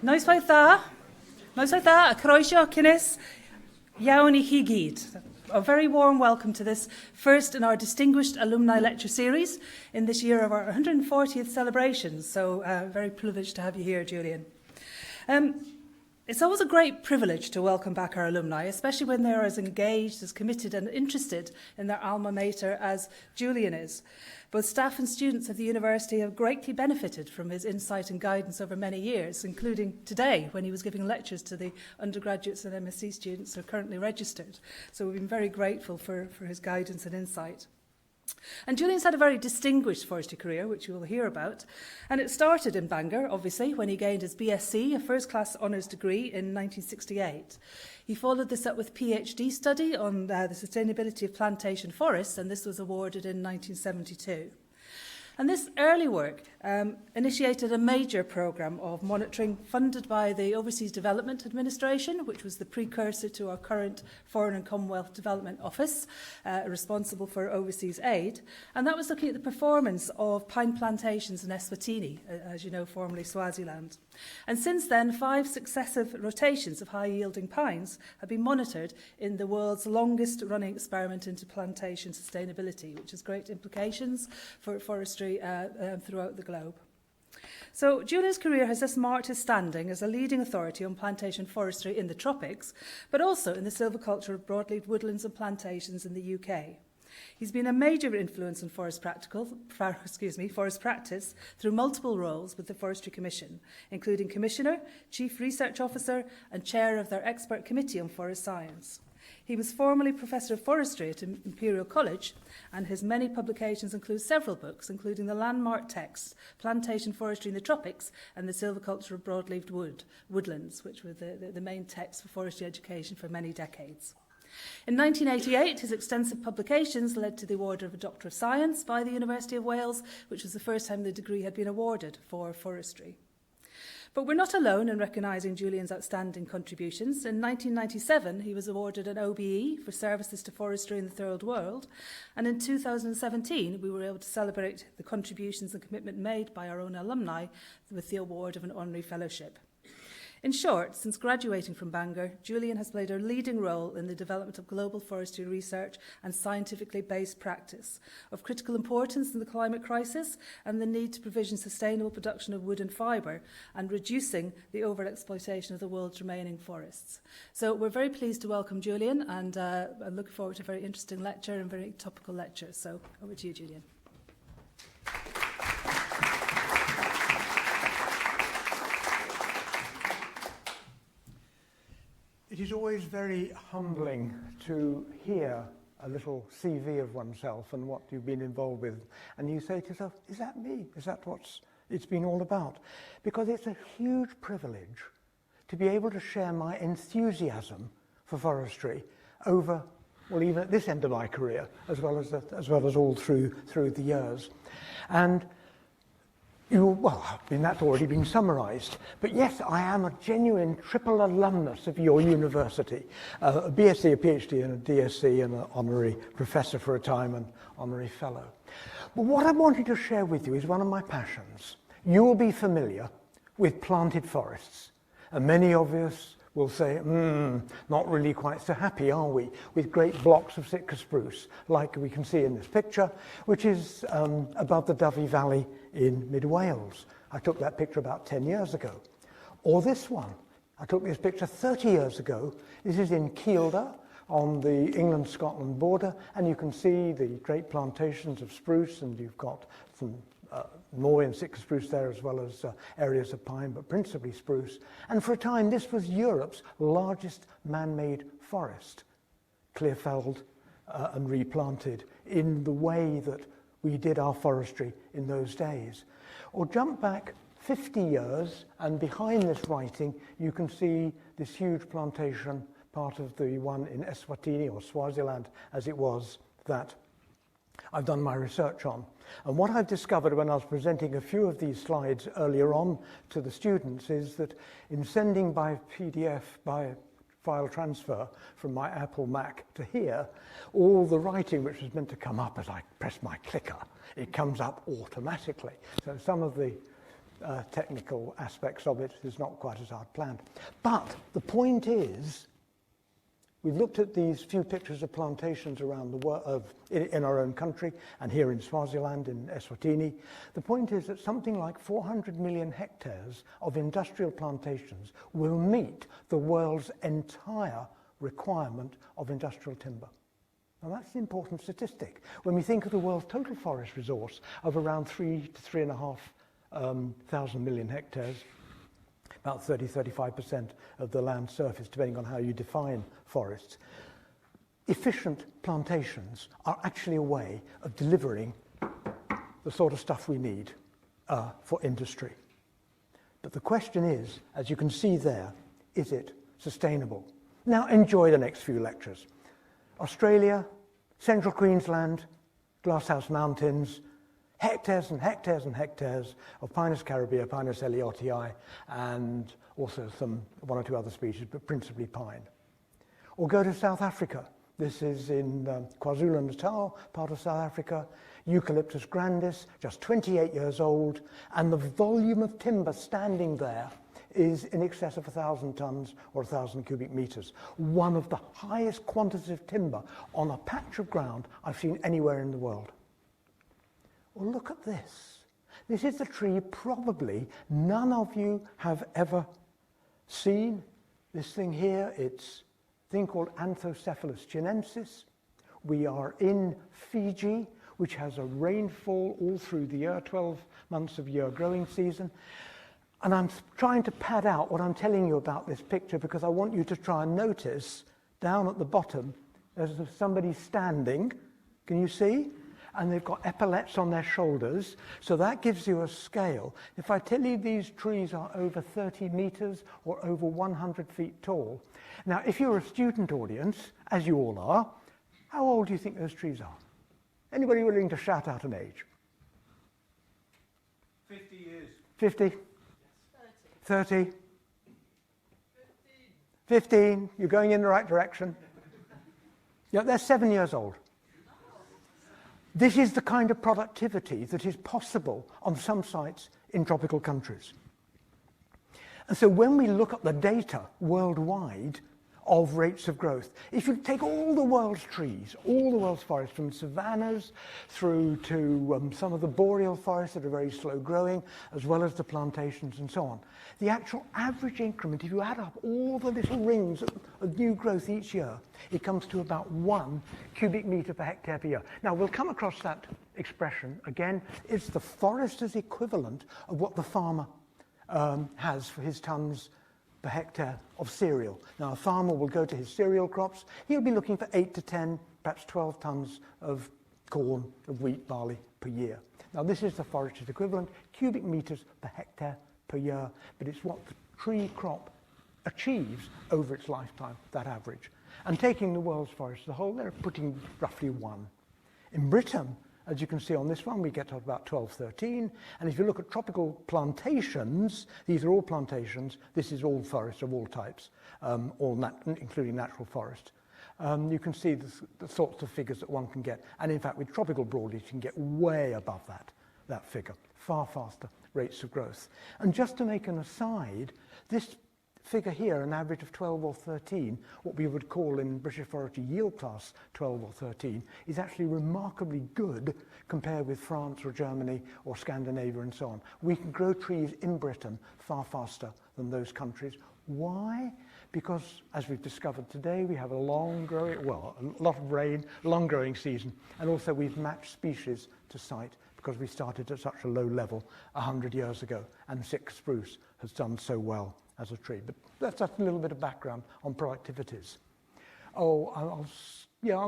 Noswaith dda, a croeso cynnes, iawn I chi gyd. A very warm welcome to this first in our distinguished alumni lecture series in this year of our 140th celebrations. So very privileged to have you here, Julian. It's always a great privilege to welcome back our alumni, especially when they're as engaged, as committed and interested in their alma mater as Julian is. Both staff and students of the university have greatly benefited from his insight and guidance over many years, including today when he was giving lectures to the undergraduates and MSc students who are currently registered. So we've been very grateful for his guidance and insight. And Julian's had a very distinguished forestry career, which you will hear about. And it started in Bangor, obviously, when he gained his BSc, a first-class honours degree, in 1968. He followed this up with PhD study on the sustainability of plantation forests, and this was awarded in 1972. And this early work initiated a major programme of monitoring funded by the Overseas Development Administration, which was the precursor to our current Foreign and Commonwealth Development Office, responsible for overseas aid. And that was looking at the performance of pine plantations in Eswatini, as you know, formerly Swaziland. And since then, 5 successive rotations of high-yielding pines have been monitored in the world's longest-running experiment into plantation sustainability, which has great implications for forestry throughout the globe. So Julian's career has thus marked his standing as a leading authority on plantation forestry in the tropics, but also in the silviculture of broadleaf woodlands and plantations in the UK. He's been a major influence on forest practice through multiple roles with the Forestry Commission, including Commissioner, Chief Research Officer and Chair of their Expert Committee on Forest Science. He was formerly Professor of Forestry at Imperial College, and his many publications include several books, including the landmark texts Plantation Forestry in the Tropics and the Silviculture of Broadleafed Woodlands, which were the main texts for forestry education for many decades. In 1988, his extensive publications led to the award of a Doctor of Science by the University of Wales, which was the first time the degree had been awarded for forestry. But we're not alone in recognising Julian's outstanding contributions. In 1997, he was awarded an OBE for services to forestry in the Third World, and in 2017, we were able to celebrate the contributions and commitment made by our own alumni with the award of an honorary fellowship. In short, since graduating from Bangor, Julian has played a leading role in the development of global forestry research and scientifically based practice, of critical importance in the climate crisis and the need to provision sustainable production of wood and fibre and reducing the overexploitation of the world's remaining forests. So we're very pleased to welcome Julian, and I'm looking forward to a very interesting lecture and very topical lecture. So over to you, Julian. It is always very humbling to hear a little CV of oneself and what you've been involved with. And you say to yourself, is that me? Is that what it's been all about? Because it's a huge privilege to be able to share my enthusiasm for forestry over, well, even at this end of my career, as well as all through the years. And that's already been summarised. But yes, I am a genuine triple alumnus of your university. A BSc, a PhD and a DSc and an honorary professor for a time and honorary fellow. But what I wanted to share with you is one of my passions. You will be familiar with planted forests. And many of us will say, not really quite so happy, are we, with great blocks of Sitka spruce, like we can see in this picture, which is above the Dyfi Valley in mid-Wales. I took that picture about 10 years ago. Or this one. I took this picture 30 years ago. This is in Kielder on the England-Scotland border, and you can see the great plantations of spruce, and you've got some more in Sitka spruce there, as well as areas of pine, but principally spruce. And for a time, this was Europe's largest man-made forest, clear-felled and replanted in the way that we did our forestry in those days. Or jump back 50 years, and behind this writing, you can see this huge plantation, part of the one in Eswatini, or Swaziland, as it was, that I've done my research on. And what I've discovered when I was presenting a few of these slides earlier on to the students is that in sending by PDF, by file transfer from my Apple Mac to here, all the writing which was meant to come up as I press my clicker, it comes up automatically. So some of the technical aspects of it is not quite as hard planned. But the point is, we've looked at these few pictures of plantations around the world, in our own country, and here in Swaziland, in Eswatini. The point is that something like 400 million hectares of industrial plantations will meet the world's entire requirement of industrial timber. Now that's an important statistic. When we think of the world's total forest resource of around 3 to 3.5 thousand million hectares, about 30-35% of the land surface, depending on how you define forests, efficient plantations are actually a way of delivering the sort of stuff we need for industry. But the question is, as you can see there, is it sustainable? Now enjoy the next few lectures. Australia, Central Queensland, Glasshouse Mountains, hectares and hectares and hectares of Pinus caribea, Pinus elliottii, and also one or two other species, but principally pine. Or go to South Africa. This is in KwaZulu-Natal, part of South Africa. Eucalyptus grandis, just 28 years old, and the volume of timber standing there is in excess of 1,000 tons or 1,000 cubic meters. One of the highest quantities of timber on a patch of ground I've seen anywhere in the world. Well, look at this. This is a tree probably none of you have ever seen. This thing here, it's a thing called Anthocephalus chinensis. We are in Fiji, which has a rainfall all through the year, 12 months of year growing season. And I'm trying to pad out what I'm telling you about this picture because I want you to try and notice down at the bottom, there's somebody standing. Can you see? And they've got epaulets on their shoulders. So that gives you a scale. If I tell you these trees are over 30 meters or over 100 feet tall. Now, if you're a student audience, as you all are, how old do you think those trees are? Anybody willing to shout out an age? 50 years. 50? 30? 15. You're going in the right direction. Yeah, they're 7 years old. This is the kind of productivity that is possible on some sites in tropical countries. And so when we look at the data worldwide of rates of growth, if you take all the world's trees, all the world's forests, from savannas through to some of the boreal forests that are very slow growing, as well as the plantations and so on, the actual average increment, if you add up all the little rings of new growth each year, it comes to about 1 cubic meter per hectare per year. Now, we'll come across that expression again. It's the forester's equivalent of what the farmer has for his tons per hectare of cereal. Now, a farmer will go to his cereal crops. He'll be looking for 8 to 10, perhaps 12 tons of corn, of wheat, barley per year. Now, this is the forester's equivalent, cubic meters per hectare per year, but it's what the tree crop achieves over its lifetime, that average. And taking the world's forest as a whole, they're putting roughly 1. In Britain, as you can see on this one, we get to about 12, 13. And if you look at tropical plantations, these are all plantations. This is all forests of all types, including natural forest. You can see the sorts of figures that one can get. And in fact, with tropical broadleaf, you can get way above that figure, far faster rates of growth. And just to make an aside, this figure here, an average of 12 or 13, what we would call in British forestry yield class 12 or 13, is actually remarkably good compared with France or Germany or Scandinavia and so on. We can grow trees in Britain far faster than those countries. Why? Because, as we've discovered today, we have a lot of rain, long growing season, and also we've matched species to site because we started at such a low level 100 years ago, and sick spruce has done so well as a tree. But that's just a little bit of background on productivities. I'll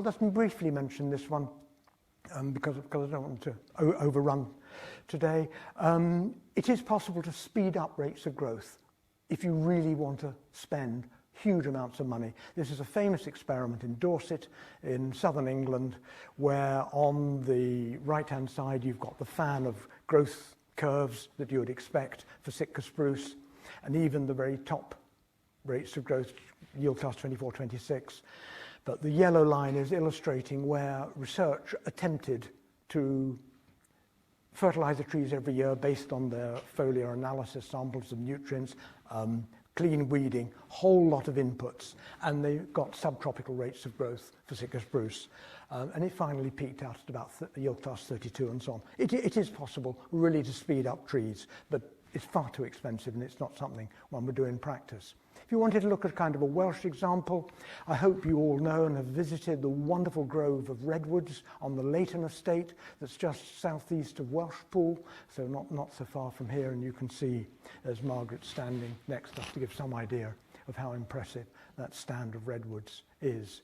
just briefly mention this one because I don't want to overrun today. It is possible to speed up rates of growth if you really want to spend huge amounts of money. This is a famous experiment in Dorset in southern England, where on the right-hand side you've got the fan of growth curves that you would expect for Sitka spruce, and even the very top rates of growth, yield class 24, 26. But the yellow line is illustrating where research attempted to fertilizer trees every year based on their foliar analysis, samples of nutrients, clean weeding, whole lot of inputs, and they got subtropical rates of growth for Sitka spruce. And it finally peaked out at about yield class 32 and so on. It is possible really to speed up trees, but it's far too expensive and it's not something one would do in practice. If you wanted to look at kind of a Welsh example, I hope you all know and have visited the wonderful grove of redwoods on the Leighton estate that's just southeast of Welshpool, so not so far from here, and you can see there's Margaret standing next to us to give some idea of how impressive that stand of redwoods is.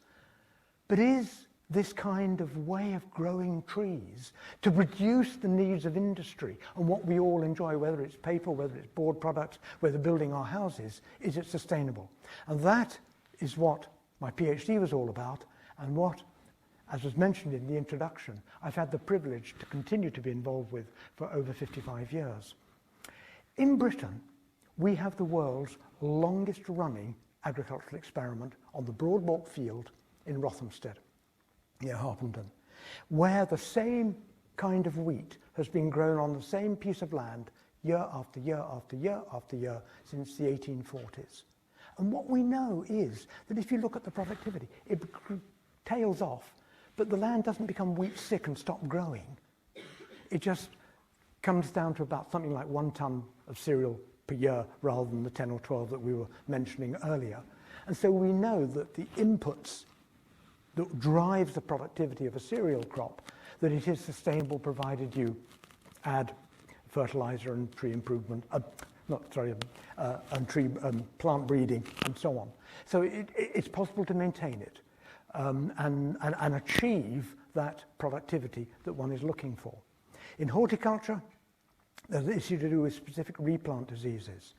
But is this kind of way of growing trees to reduce the needs of industry and what we all enjoy, whether it's paper, whether it's board products, whether building our houses, is it sustainable? And that is what my PhD was all about, and what, as was mentioned in the introduction, I've had the privilege to continue to be involved with for over 55 years. In Britain, we have the world's longest running agricultural experiment on the Broadbalk field in Rothamsted, near Harpenden, where the same kind of wheat has been grown on the same piece of land year after year after year after year since the 1840s. And what we know is that if you look at the productivity, it tails off, but the land doesn't become wheat sick and stop growing. It just comes down to about something like 1 ton of cereal per year rather than the 10 or 12 that we were mentioning earlier. And so we know that the inputs that drives the productivity of a cereal crop, that it is sustainable provided you add fertilizer and tree improvement, plant breeding and so on. So it's possible to maintain it and achieve that productivity that one is looking for. In horticulture, there's an issue to do with specific replant diseases.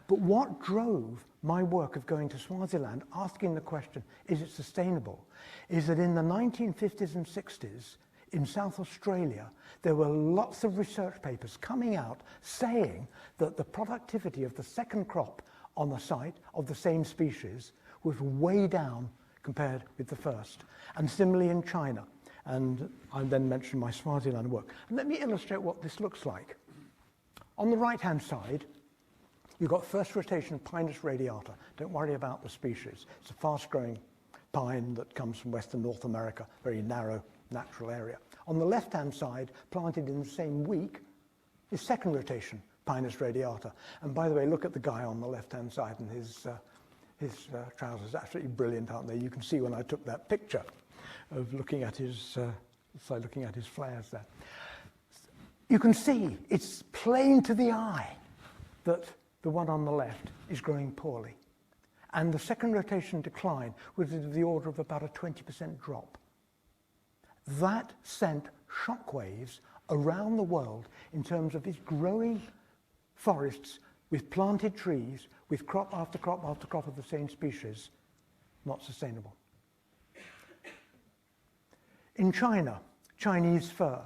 But what drove my work of going to Swaziland, asking the question, is it sustainable, is that in the 1950s and 60s, in South Australia, there were lots of research papers coming out saying that the productivity of the second crop on a site of the same species was way down compared with the first. And similarly in China. And I then mentioned my Swaziland work. And let me illustrate what this looks like. On the right-hand side, you've got first rotation Pinus radiata. Don't worry about the species. It's a fast-growing pine that comes from western North America, very narrow natural area. On the left-hand side, planted in the same week, is second rotation Pinus radiata. And by the way, look at the guy on the left-hand side, and his trousers are absolutely brilliant, aren't they? You can see when I took that picture of looking at his flares there. You can see it's plain to the eye that the one on the left is growing poorly. And the second rotation decline was of the order of about a 20% drop. That sent shockwaves around the world in terms of its growing forests with planted trees, with crop after crop after crop of the same species, not sustainable. In China, Chinese fir,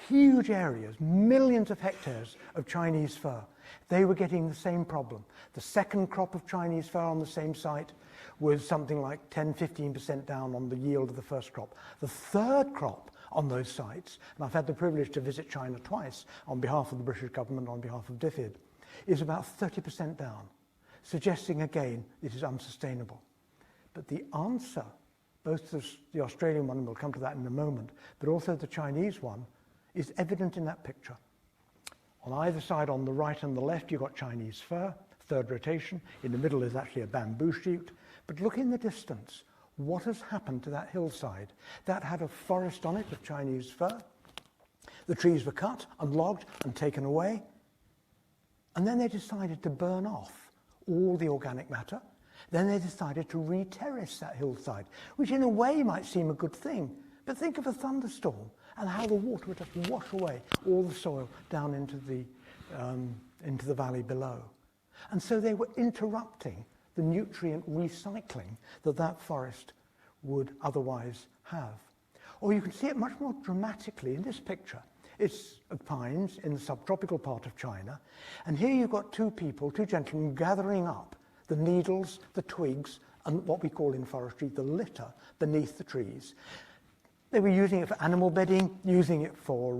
huge areas, millions of hectares of Chinese fir. They were getting the same problem. The second crop of Chinese fir on the same site was something like 10-15% down on the yield of the first crop. The third crop on those sites, and I've had the privilege to visit China twice on behalf of the British government, on behalf of DFID, is about 30% down, suggesting again it is unsustainable. But the answer, both the Australian one, and we'll come to that in a moment, but also the Chinese one, is evident in that picture. On either side, on the right and the left, you've got Chinese fir, third rotation. In the middle is actually a bamboo shoot. But look in the distance. What has happened to that hillside? That had a forest on it of Chinese fir. The trees were cut and logged and taken away. And then they decided to burn off all the organic matter. Then they decided to re-terrace that hillside, which in a way might seem a good thing. But think of a thunderstorm and how the water would just wash away all the soil down into the valley below. And so they were interrupting the nutrient recycling that forest would otherwise have. Or you can see it much more dramatically in this picture. It's of pines in the subtropical part of China. And here you've got two gentlemen gathering up the needles, the twigs, and what we call in forestry the litter beneath the trees. They were using it for animal bedding, using it for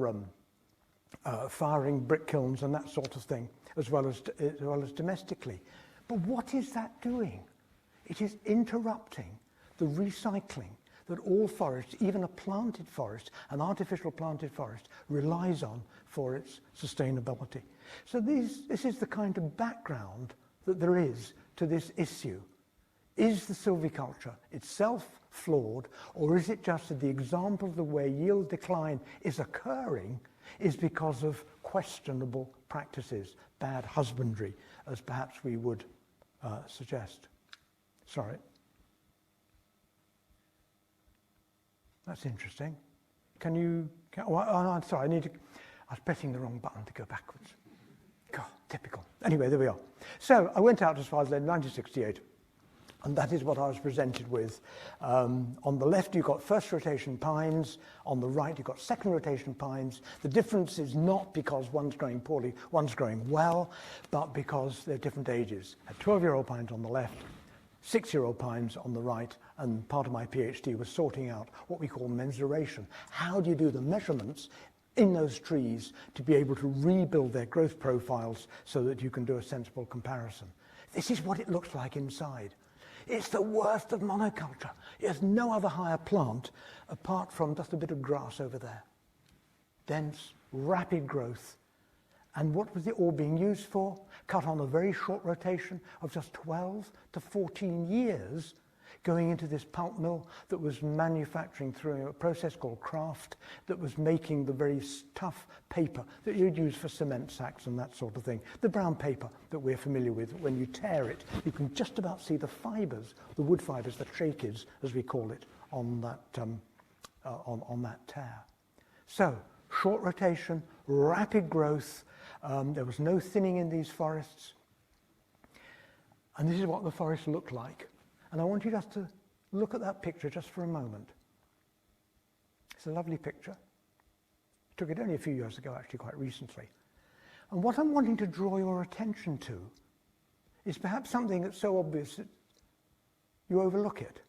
firing brick kilns and that sort of thing, as well as domestically. But what is that doing? It is interrupting the recycling that all forests, even a planted forest, an artificial planted forest, relies on for its sustainability. So this is the kind of background that there is to this issue. Is the silviculture itself flawed, or is it just that the example of the way yield decline is occurring is because of questionable practices, bad husbandry, as perhaps we would suggest? Sorry. That's interesting. I'm sorry, I was pressing the wrong button to go backwards. God, typical. Anyway, there we are. So I went out as far as then 1968, and that is what I was presented with. On the left, you've got first rotation pines. On the right, you've got second rotation pines. The difference is not because one's growing poorly, one's growing well, but because they're different ages. I had 12-year-old pines on the left, 6-year-old pines on the right, and part of my PhD was sorting out what we call mensuration. How do you do the measurements in those trees to be able to rebuild their growth profiles so that you can do a sensible comparison? This is what it looks like inside. It's the worst of monoculture. There's no other higher plant apart from just a bit of grass over there. Dense, rapid growth. And what was it all being used for? Cut on a very short rotation of just 12 to 14 years, going into this pulp mill that was manufacturing through a process called kraft, that was making the very tough paper that you'd use for cement sacks and that sort of thing. The brown paper that we're familiar with, when you tear it, you can just about see the fibres, the wood fibres, the tracheids, as we call it, on that tear. So, short rotation, rapid growth. There was no thinning in these forests. And this is what the forest looked like. And I want you just to look at that picture just for a moment. It's a lovely picture. I took it only a few years ago, actually, quite recently. And what I'm wanting to draw your attention to is perhaps something that's so obvious that you overlook it.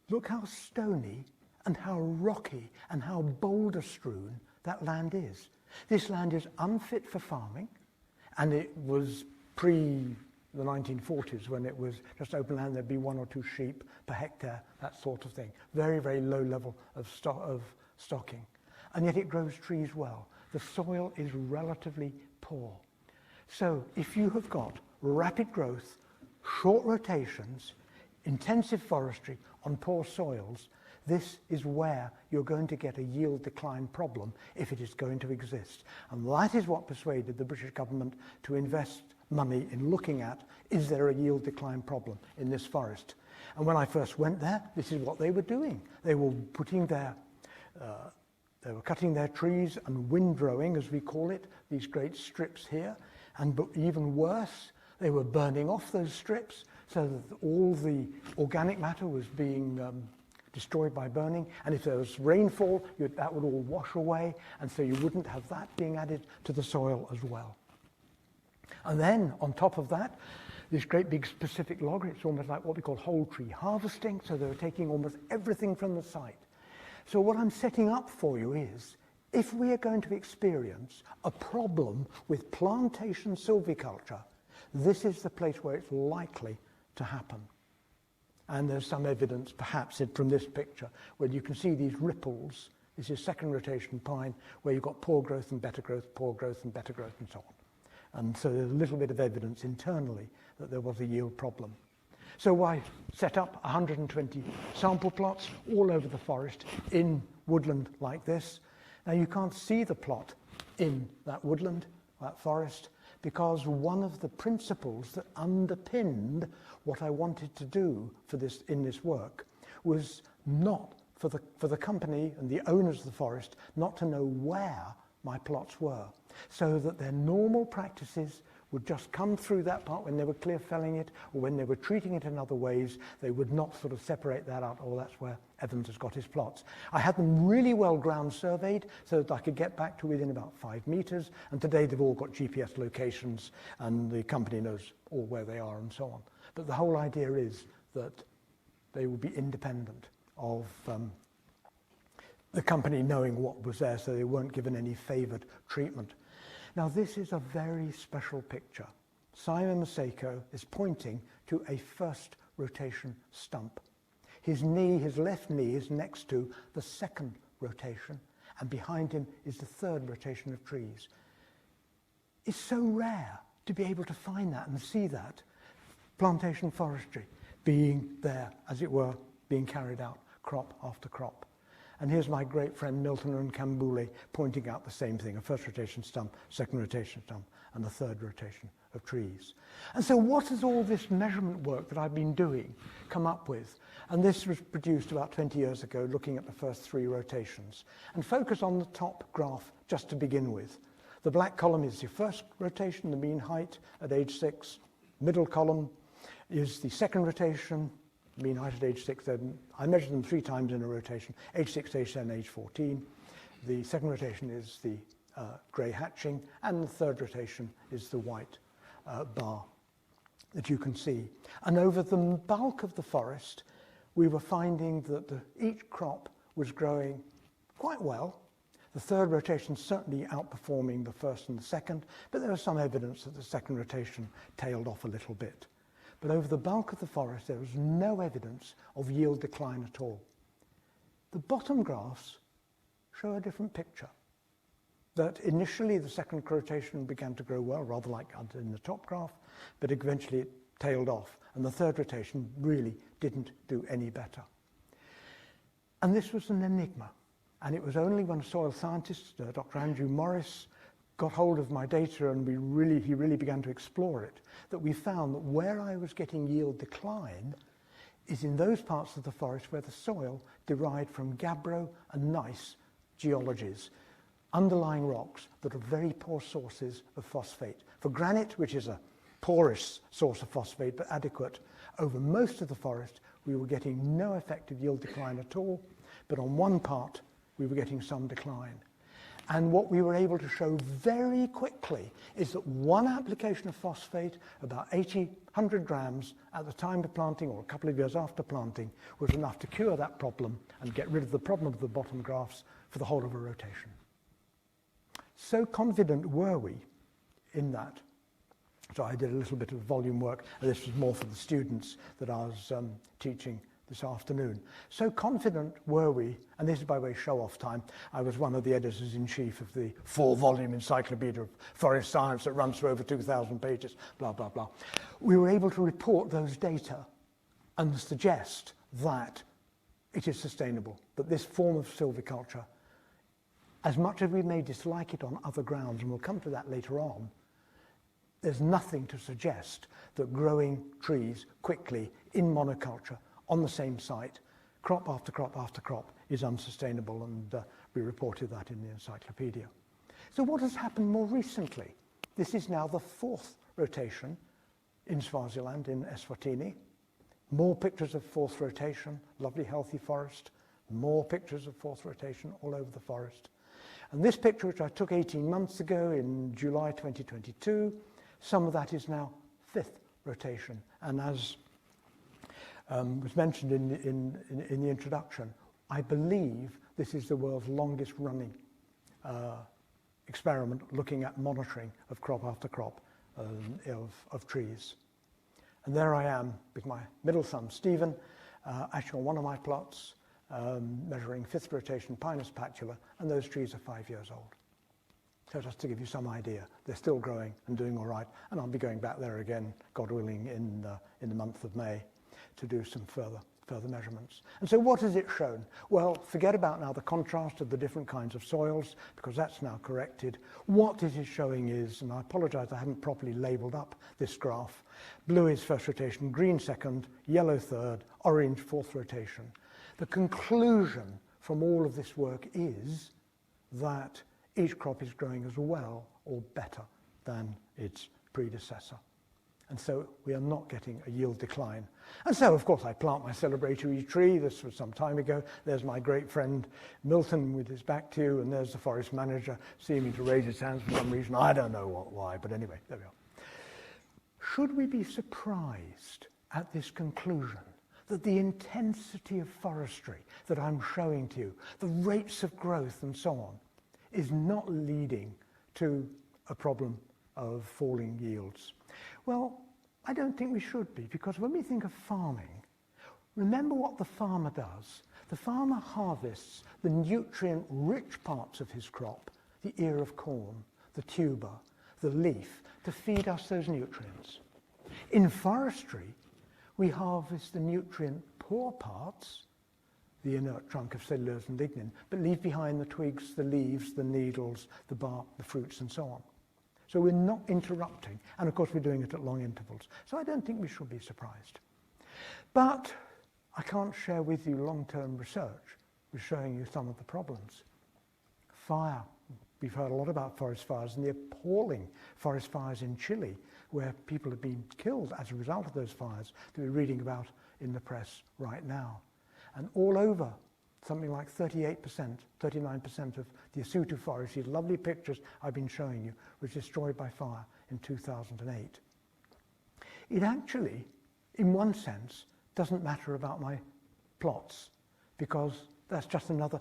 Look how stony and how rocky and how boulder-strewn that land is. This land is unfit for farming, and it was pre the 1940s when it was just open land. There'd be 1 or 2 sheep per hectare, that sort of thing. Very, very low level of stocking. And yet it grows trees well. The soil is relatively poor. So if you have got rapid growth, short rotations, intensive forestry on poor soils, this is where you're going to get a yield decline problem if it is going to exist. And that is what persuaded the British government to invest money in looking at, is there a yield decline problem in this forest? And when I first went there, this is what they were doing. They were putting they were cutting their trees and windrowing, as we call it, these great strips here. And even worse, they were burning off those strips so that all the organic matter was being destroyed by burning, and if there was rainfall, that would all wash away, and so you wouldn't have that being added to the soil as well. And then, on top of that, this great big specific log, it's almost like what we call whole tree harvesting, so they were taking almost everything from the site. So what I'm setting up for you is, if we are going to experience a problem with plantation silviculture, this is the place where it's likely to happen. And there's some evidence, perhaps, from this picture, where you can see these ripples. This is second rotation pine, where you've got poor growth and better growth, poor growth and better growth, and so on. And so there's a little bit of evidence internally that there was a yield problem. So I set up 120 sample plots all over the forest in woodland like this. Now you can't see the plot in that woodland, that forest, because one of the principles that underpinned what I wanted to do in this work was not for the company and the owners of the forest not to know where my plots were, so that their normal practices would just come through that part when they were clear felling it or when they were treating it in other ways. They would not sort of separate that out, oh, that's where Evans has got his plots. I had them really well ground surveyed so that I could get back to within about 5 meters, and today they've all got GPS locations and the company knows all where they are and so on. But the whole idea is that they will be independent of the company knowing what was there, so they weren't given any favoured treatment. Now, this is a very special picture. Simon Maseko is pointing to a first rotation stump. His knee, his left knee, is next to the second rotation, and behind him is the third rotation of trees. It's so rare to be able to find that and see that plantation forestry being there, as it were, being carried out crop after crop. And here's my great friend Milton and Kambule pointing out the same thing, a first rotation stump, second rotation stump, and a third rotation of trees. And so what has all this measurement work that I've been doing come up with? And this was produced about 20 years ago, looking at the first 3 rotations. And focus on the top graph just to begin with. The black column is the first rotation, the mean height at age 6. Middle column is the second rotation, mean height at age 6. I measured them 3 times in a rotation, age 6, age 10, age 14. The second rotation is the grey hatching, and the third rotation is the white bar that you can see. And over the bulk of the forest, we were finding that each crop was growing quite well. The third rotation certainly outperforming the first and the second, but there was some evidence that the second rotation tailed off a little bit. But over the bulk of the forest, there was no evidence of yield decline at all. The bottom graphs show a different picture. That initially the second rotation began to grow well, rather like in the top graph, but eventually it tailed off, and the third rotation really didn't do any better. And this was an enigma. And it was only when a soil scientist, Dr. Andrew Morris, got hold of my data and he really began to explore it, that we found that where I was getting yield decline is in those parts of the forest where the soil derived from gabbro and gneiss geologies, underlying rocks that are very poor sources of phosphate. For granite, which is a porous source of phosphate but adequate, over most of the forest we were getting no effective yield decline at all, but on one part we were getting some decline. And what we were able to show very quickly is that one application of phosphate, about 100 grams at the time of planting or a couple of years after planting, was enough to cure that problem and get rid of the problem of the bottom graphs for the whole of a rotation. So confident were we in that. So I did a little bit of volume work, and this was more for the students that I was teaching this afternoon. So confident were we, and this is by way of show-off time, I was one of the editors-in-chief of the 4-volume encyclopedia of forest science that runs through over 2,000 pages, blah, blah, blah. We were able to report those data and suggest that it is sustainable, that this form of silviculture, as much as we may dislike it on other grounds, and we'll come to that later on, there's nothing to suggest that growing trees quickly in monoculture on the same site, crop after crop after crop, is unsustainable, and we reported that in the encyclopedia. So what has happened more recently? This is now the 4th rotation in Swaziland, in Eswatini. More pictures of 4th rotation, lovely healthy forest, more pictures of 4th rotation all over the forest. And this picture, which I took 18 months ago in July 2022, some of that is now 5th rotation. And as was mentioned in the introduction, I believe this is the world's longest running experiment looking at monitoring of crop after crop of trees. And there I am with my middle son, Stephen, actually on one of my plots, measuring 5th rotation Pinus patula, and those trees are 5 years old. So just to give you some idea, they're still growing and doing all right, and I'll be going back there again, God willing, in the month of May to do some further measurements. And so what has it shown? Well, forget about now the contrast of the different kinds of soils, because that's now corrected. What it is showing is, and I apologize, I haven't properly labeled up this graph, blue is 1st rotation, green 2nd, yellow 3rd, orange 4th rotation. The conclusion from all of this work is that each crop is growing as well or better than its predecessor. And so we are not getting a yield decline. And so, of course, I plant my celebratory tree. This was some time ago. There's my great friend Milton with his back to you, and there's the forest manager seeming to raise his hands for some reason. I don't know why, but anyway, there we are. Should we be surprised at this conclusion that the intensity of forestry that I'm showing to you, the rates of growth and so on, is not leading to a problem of falling yields? Well, I don't think we should be, because when we think of farming, remember what the farmer does. The farmer harvests the nutrient-rich parts of his crop, the ear of corn, the tuber, the leaf, to feed us those nutrients. In forestry, we harvest the nutrient-poor parts, the inert trunk of cellulose and lignin, but leave behind the twigs, the leaves, the needles, the bark, the fruits, and so on. So we're not interrupting, and of course we're doing it at long intervals. So I don't think we should be surprised. But I can't share with you long-term research. We're showing you some of the problems. Fire. We've heard a lot about forest fires and the appalling forest fires in Chile, where people have been killed as a result of those fires that we're reading about in the press right now. And all over, something like 38%, 39% of the Asutu forest, these lovely pictures I've been showing you, was destroyed by fire in 2008. It actually, in one sense, doesn't matter about my plots, because that's just another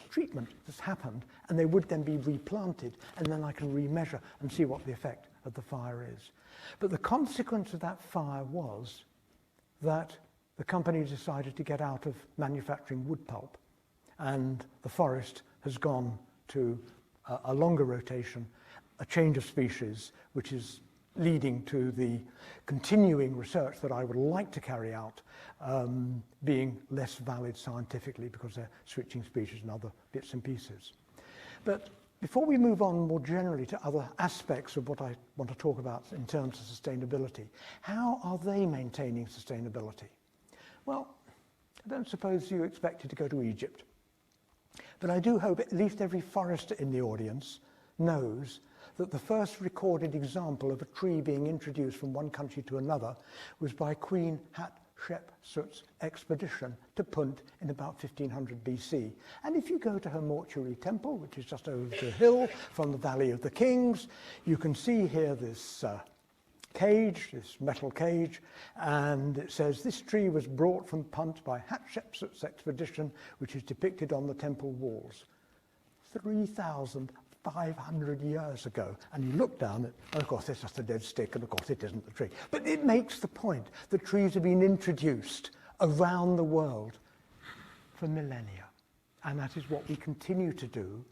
treatment that's happened, and they would then be replanted, and then I can remeasure and see what the effect of the fire is. But the consequence of that fire was that the company decided to get out of manufacturing wood pulp, and the forest has gone to a longer rotation, a change of species, which is leading to the continuing research that I would like to carry out being less valid scientifically, because they're switching species and other bits and pieces. But before we move on more generally to other aspects of what I want to talk about in terms of sustainability, how are they maintaining sustainability? Well, I don't suppose you expected to go to Egypt, but I do hope at least every forester in the audience knows that the first recorded example of a tree being introduced from one country to another was by Queen Hatshepsut's expedition to Punt in about 1500 BC. And if you go to her mortuary temple, which is just over the hill from the Valley of the Kings, you can see here this cage, this metal cage, and it says this tree was brought from Punt by Hatshepsut's expedition, which is depicted on the temple walls 3,500 years ago. And you look down it, and of course it's just a dead stick, and of course it isn't the tree. But it makes the point that trees have been introduced around the world for millennia. And that is what we continue to do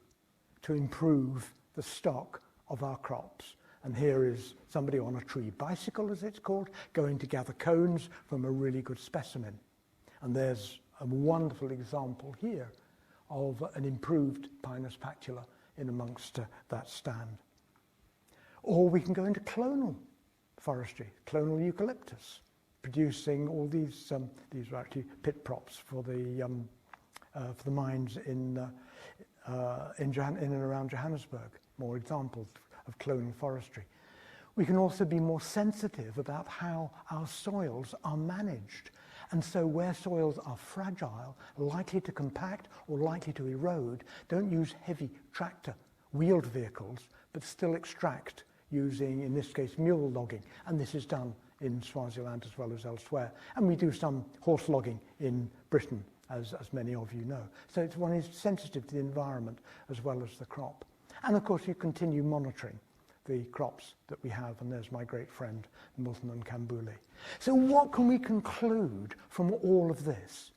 to improve the stock of our crops. And here is somebody on a tree bicycle, as it's called, going to gather cones from a really good specimen. And there's a wonderful example here of an improved Pinus patula in amongst that stand. Or we can go into clonal forestry, clonal eucalyptus, producing all these are actually pit props for the mines in and around Johannesburg. More examples of clonal forestry. We can also be more sensitive about how our soils are managed. And so where soils are fragile, likely to compact or likely to erode, don't use heavy tractor wheeled vehicles, but still extract using, in this case, mule logging. And this is done in Swaziland as well as elsewhere. And we do some horse logging in Britain, as many of you know. So one is sensitive to the environment as well as the crop. And of course, you continue monitoring the crops that we have, and there's my great friend, Milton and Kambule. So what can we conclude from all of this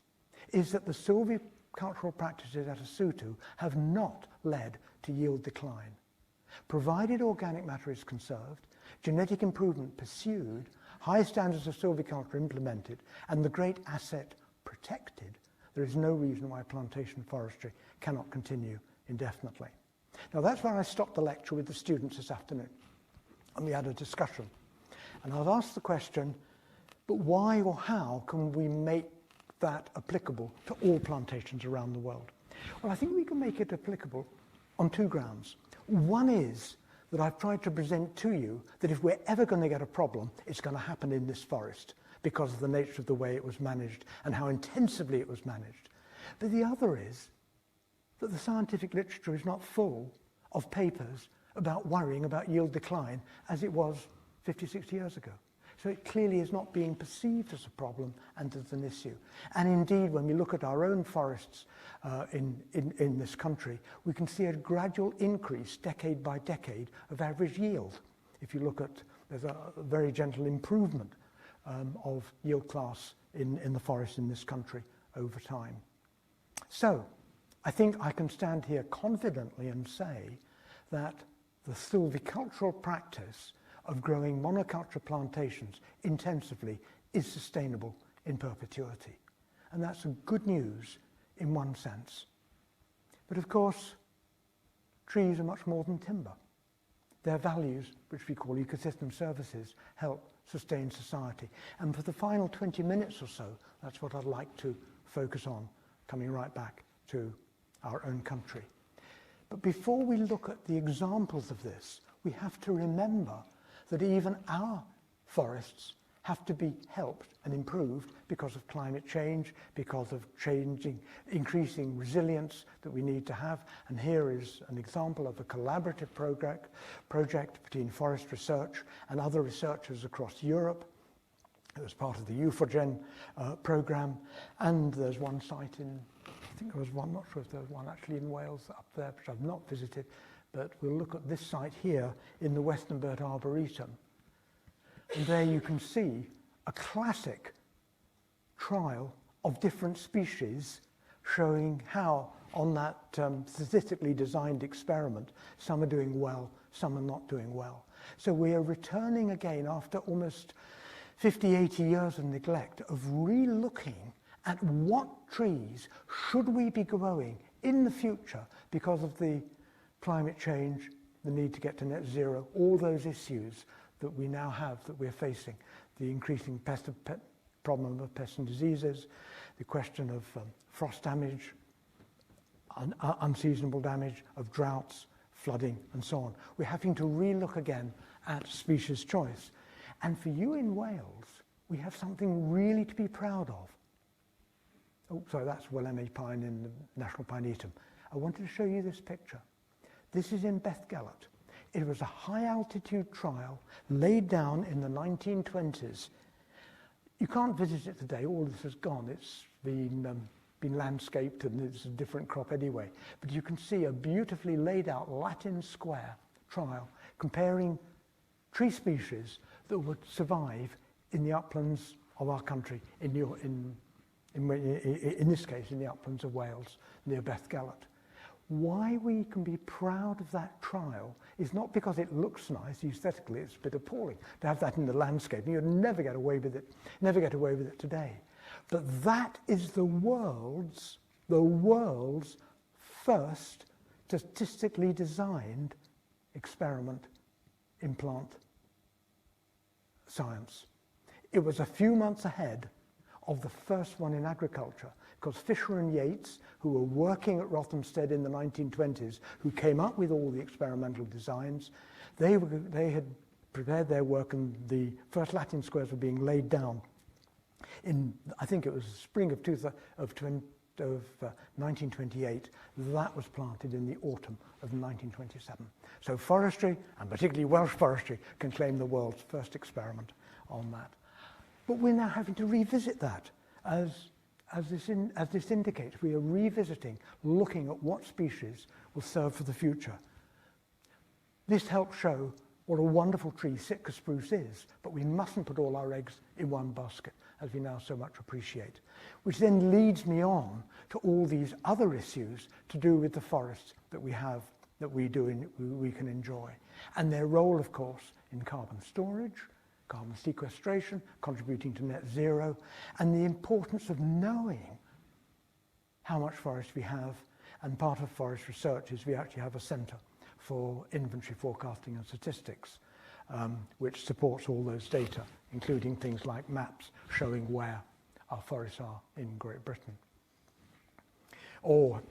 is that the silvicultural practices at Asutu have not led to yield decline. Provided organic matter is conserved, genetic improvement pursued, high standards of silviculture implemented, and the great asset protected, there is no reason why plantation forestry cannot continue indefinitely. Now that's where I stopped the lecture with the students this afternoon, and we had a discussion. And I've asked the question, but why or how can we make that applicable to all plantations around the world? Well, I think we can make it applicable on two grounds. One is that I've tried to present to you that if we're ever going to get a problem, it's going to happen in this forest because of the nature of the way it was managed and how intensively it was managed. But the other is that the scientific literature is not full of papers about worrying about yield decline as it was 50, 60 years ago. So it clearly is not being perceived as a problem and as an issue. And indeed, when we look at our own forests in this country, we can see a gradual increase, decade by decade, of average yield. If you look at, there's a very gentle improvement of yield class in the forest in this country over time. So I think I can stand here confidently and say that the silvicultural practice of growing monoculture plantations intensively is sustainable in perpetuity. And that's good news in one sense. But of course, trees are much more than timber. Their values, which we call ecosystem services, help sustain society. And for the final 20 minutes or so, that's what I'd like to focus on, coming right back to our own country. But before we look at the examples of this, we have to remember that even our forests have to be helped and improved because of climate change, because of increasing resilience that we need to have. And here is an example of a collaborative project between forest research and other researchers across Europe. It was part of the UFOGEN program. And there's one site in, I think there was one, not sure if there was one actually in Wales up there, which I've not visited. But we'll look at this site here in the Westernbird Arboretum. And there you can see a classic trial of different species showing how on that statistically designed experiment, some are doing well, some are not doing well. So we are returning again after almost 50, 80 years of neglect of re-looking at what trees should we be growing in the future because of the climate change, the need to get to net zero, all those issues that we now have, that we're facing, the increasing problem of pests and diseases, the question of frost damage, unseasonable damage, of droughts, flooding, and so on. We're having to re-look again at species choice. And for you in Wales, we have something really to be proud of. Oh, sorry, that's Willemie pine in the National Pinetum. I wanted to show you this picture. This is in Bethgelert. It was a high-altitude trial laid down in the 1920s. You can't visit it today. All this is gone. It's been landscaped, and it's a different crop anyway. But you can see a beautifully laid out Latin square trial comparing tree species that would survive in the uplands of our country, in this case, in the uplands of Wales, near Bethgelert. Why we can be proud of that trial is not because it looks nice aesthetically. It's a bit appalling to have that in the landscape. You'd never get away with it today. But that is the world's first statistically designed experiment in plant science. It was a few months ahead of the first one in agriculture, because Fisher and Yates, who were working at Rothamsted in the 1920s, who came up with all the experimental designs, they had prepared their work, and the first Latin squares were being laid down in, I think it was the spring of 1928. That was planted in the autumn of 1927. So forestry, and particularly Welsh forestry, can claim the world's first experiment on that. But we're now having to revisit that, as this indicates. We are revisiting, looking at what species will serve for the future. This helps show what a wonderful tree Sitka spruce is, but we mustn't put all our eggs in one basket, as we now so much appreciate. Which then leads me on to all these other issues to do with the forests that we have, that we can enjoy. And their role, of course, in carbon storage, carbon sequestration, contributing to net zero, and the importance of knowing how much forest we have. And part of forest research is we actually have a centre for inventory forecasting and statistics, which supports all those data, including things like maps showing where our forests are in Great Britain. Or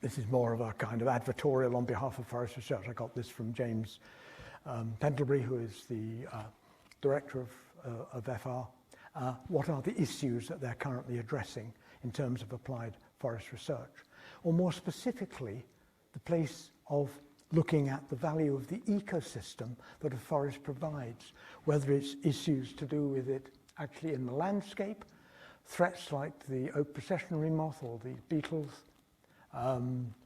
this is more of a kind of advertorial on behalf of forest research. I got this from James Pendlebury, who is the director of FR. What are the issues that they're currently addressing in terms of applied forest research? Or more specifically, the place of looking at the value of the ecosystem that a forest provides, whether it's issues to do with it actually in the landscape, threats like the oak processionary moth or the beetles,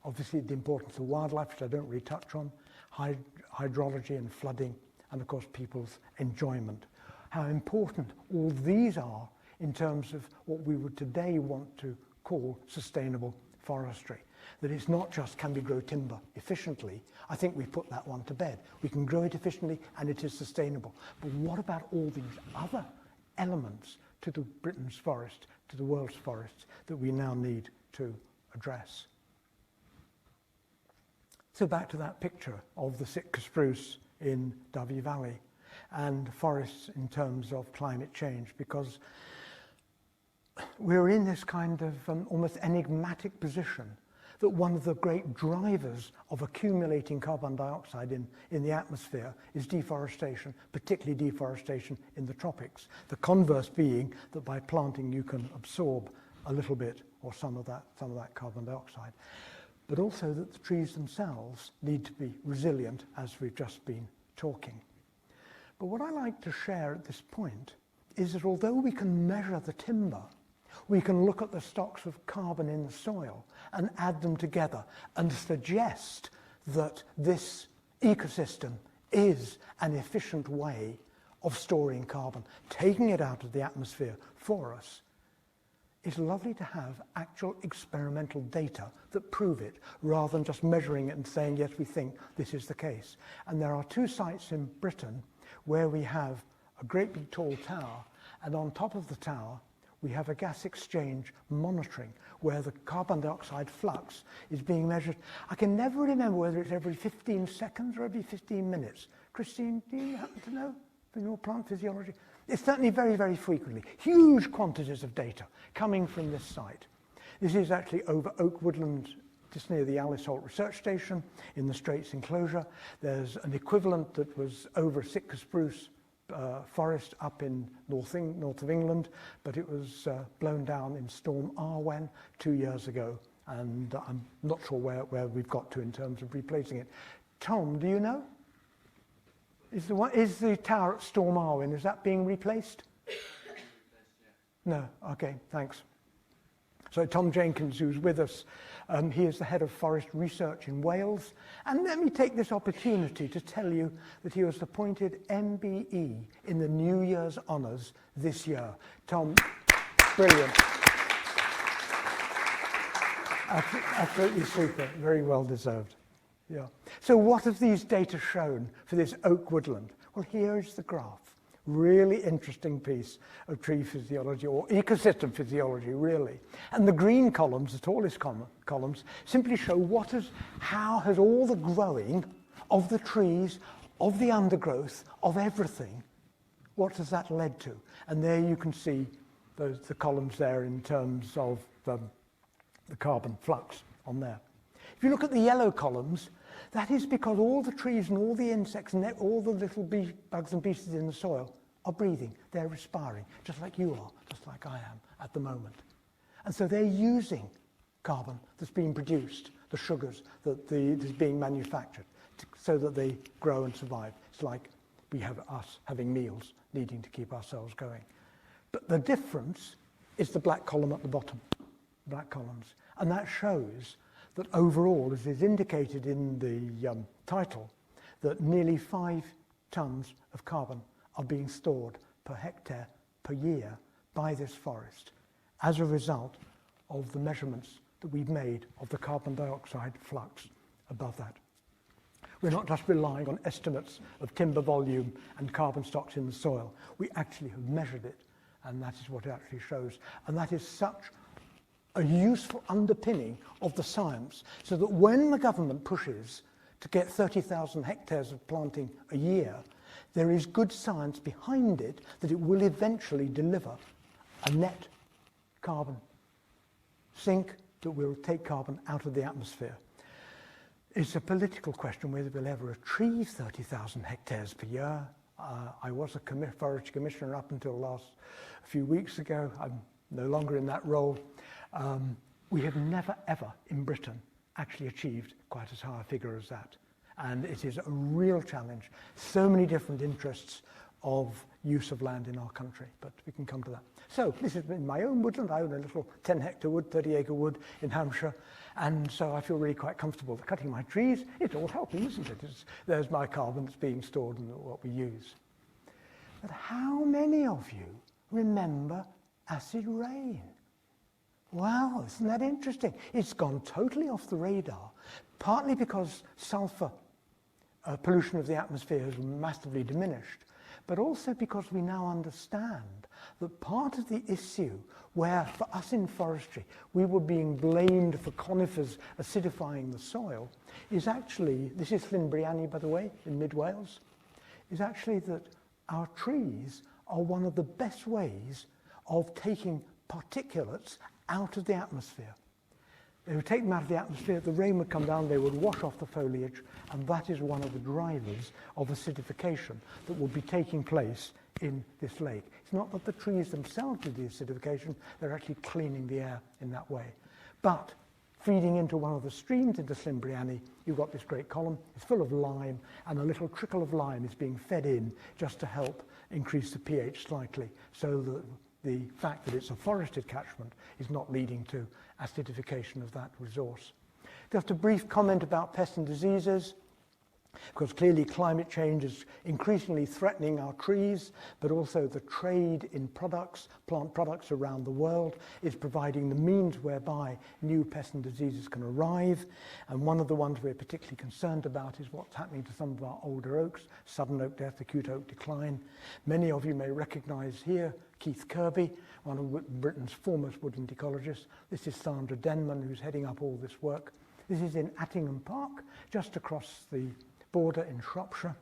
obviously the importance of wildlife, which I don't really touch on, hydrology and flooding, and of course people's enjoyment. How important all these are in terms of what we would today want to call sustainable forestry. That it's not just can we grow timber efficiently. I think we put that one to bed. We can grow it efficiently and it is sustainable. But what about all these other elements to the Britain's forest, to the world's forests, that we now need to address? So back to that picture of the Sitka spruce in Dovey Valley and forests in terms of climate change, because we're in this kind of almost enigmatic position that one of the great drivers of accumulating carbon dioxide in the atmosphere is deforestation, particularly deforestation in the tropics. The converse being that by planting you can absorb a little bit or some of that carbon dioxide. But also that the trees themselves need to be resilient, as we've just been talking. But what I like to share at this point is that although we can measure the timber, we can look at the stocks of carbon in the soil and add them together and suggest that this ecosystem is an efficient way of storing carbon, taking it out of the atmosphere for us. It's lovely to have actual experimental data that prove it, rather than just measuring it and saying, yes, we think this is the case. And there are two sites in Britain where we have a great big tall tower, and on top of the tower we have a gas exchange monitoring where the carbon dioxide flux is being measured. I can never remember whether it's every 15 seconds or every 15 minutes. Christine, do you happen to know from your plant physiology? It's certainly very, very frequently. Huge quantities of data coming from this site. This is actually over oak woodland, just near the Alice Holt Research Station in the Straits enclosure. There's an equivalent that was over Sitka spruce forest up in north of England, but it was blown down in Storm Arwen 2 years ago, and I'm not sure where we've got to in terms of replacing it. Tom, do you know? Is the tower at Storm Arwen, is that being replaced? No, okay, thanks. So Tom Jenkins, who's with us, he is the head of forest research in Wales. And let me take this opportunity to tell you that he was appointed MBE in the New Year's Honours this year. Tom, brilliant. Absolutely super, very well deserved. Yeah. So what have these data shown for this oak woodland? Well, here is the graph. Really interesting piece of tree physiology, or ecosystem physiology, really. And the green columns, the tallest columns, simply show how has all the growing of the trees, of the undergrowth, of everything, what has that led to? And there you can see the columns there in terms of the carbon flux on there. If you look at the yellow columns, that is because all the trees and all the insects and all the little bugs and beasts in the soil are breathing, they're respiring, just like you are, just like I am at the moment. And so they're using carbon that's being produced, the sugars that's being manufactured, so that they grow and survive. It's like we have us having meals, needing to keep ourselves going. But the difference is the black column at the bottom, black columns. And that shows that overall, as is indicated in the title, that nearly 5 tons of carbon are being stored per hectare per year by this forest as a result of the measurements that we've made of the carbon dioxide flux above that. We're not just relying on estimates of timber volume and carbon stocks in the soil. We actually have measured it, and that is what it actually shows. And that is such a useful underpinning of the science, so that when the government pushes to get 30,000 hectares of planting a year, there is good science behind it that it will eventually deliver a net carbon sink that will take carbon out of the atmosphere. It's a political question whether we'll ever achieve 30,000 hectares per year. I was a forestry commissioner up until a few weeks ago. I'm no longer in that role. We have never, ever in Britain actually achieved quite as high a figure as that. And it is a real challenge. So many different interests of use of land in our country, but we can come to that. So this has been my own woodland. I own a little 10-hectare wood, 30-acre wood in Hampshire, and so I feel really quite comfortable with cutting my trees. It's all helping, isn't it? There's my carbon that's being stored in what we use. But how many of you remember acid rain? Wow, isn't that interesting? It's gone totally off the radar, partly because sulfur pollution of the atmosphere has massively diminished, but also because we now understand that part of the issue where, for us in forestry, we were being blamed for conifers acidifying the soil is actually, this is Llynbrianni, by the way, in mid-Wales, is actually that our trees are one of the best ways of taking particulates out of the atmosphere. They would take them out of the atmosphere, the rain would come down, they would wash off the foliage, and that is one of the drivers of acidification that will be taking place in this lake. It's not that the trees themselves do the acidification, they're actually cleaning the air in that way. But feeding into one of the streams into Llynbrianni, you've got this great column, it's full of lime, and a little trickle of lime is being fed in just to help increase the pH slightly, so that the fact that it's a forested catchment is not leading to acidification of that resource. Just a brief comment about pests and diseases, because clearly climate change is increasingly threatening our trees, but also the trade in products, plant products around the world is providing the means whereby new pests and diseases can arrive. And one of the ones we're particularly concerned about is what's happening to some of our older oaks, sudden oak death, acute oak decline. Many of you may recognize here Keith Kirby, one of Britain's foremost woodland ecologists. This is Sandra Denman, who's heading up all this work. This is in Attingham Park, just across the border in Shropshire,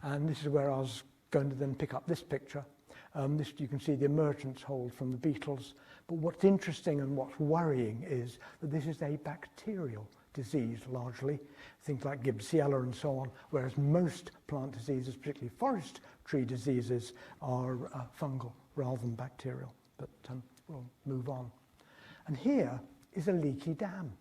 and this is where I was going to then pick up this picture. This, you can see the emergence hold from the beetles, but what's interesting and what's worrying is that this is a bacterial disease largely, things like Gibbsiella and so on, whereas most plant diseases, particularly forest tree diseases, are fungal rather than bacterial. But we'll move on. And here is a leaky dam.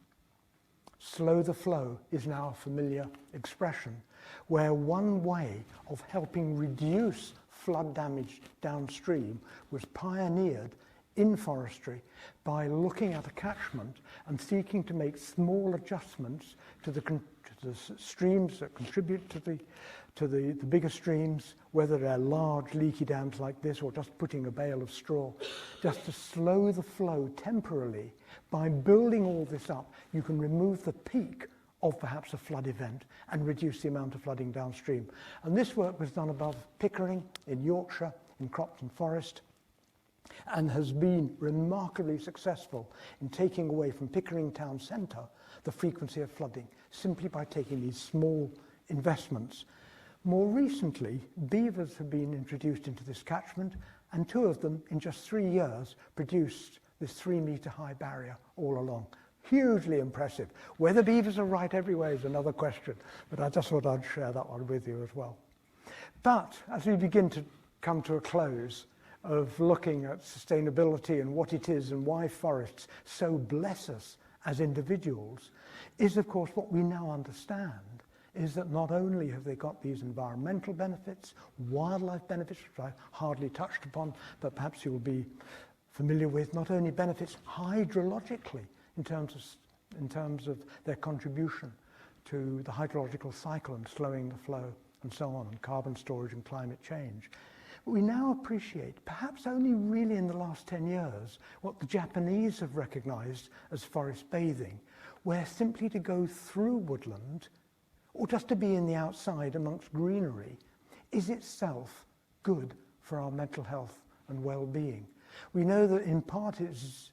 Slow the flow is now a familiar expression, where one way of helping reduce flood damage downstream was pioneered in forestry by looking at a catchment and seeking to make small adjustments to the streams that contribute to the bigger streams, whether they're large leaky dams like this or just putting a bale of straw, just to slow the flow temporarily. By building all this up, you can remove the peak of perhaps a flood event and reduce the amount of flooding downstream. And this work was done above Pickering in Yorkshire, in Cropton Forest, and has been remarkably successful in taking away from Pickering town centre the frequency of flooding, simply by taking these small investments. More recently, beavers have been introduced into this catchment, and 2 of them in just 3 years produced this 3-metre high barrier all along. Hugely impressive. Whether beavers are right everywhere is another question, but I just thought I'd share that one with you as well. But as we begin to come to a close of looking at sustainability and what it is and why forests so bless us as individuals, is of course what we now understand is that not only have they got these environmental benefits, wildlife benefits, which I hardly touched upon, but perhaps you'll be familiar with, not only benefits hydrologically in terms of their contribution to the hydrological cycle and slowing the flow and so on, and carbon storage and climate change. But we now appreciate, perhaps only really in the last 10 years, what the Japanese have recognized as forest bathing, where simply to go through woodland or just to be in the outside amongst greenery is itself good for our mental health and well-being. We know that in part it's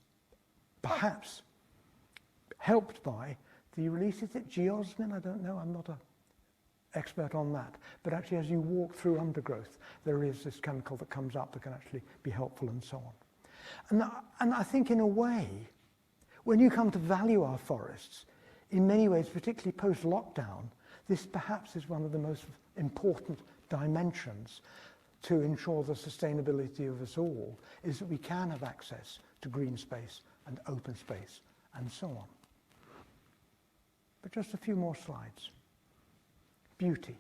perhaps helped by the release, is it geosmin? I don't know, I'm not an expert on that. But actually as you walk through undergrowth, there is this chemical that comes up that can actually be helpful and so on. And I think in a way, when you come to value our forests, in many ways, particularly post-lockdown, this perhaps is one of the most important dimensions to ensure the sustainability of us all, is that we can have access to green space and open space and so on. But just a few more slides. beauty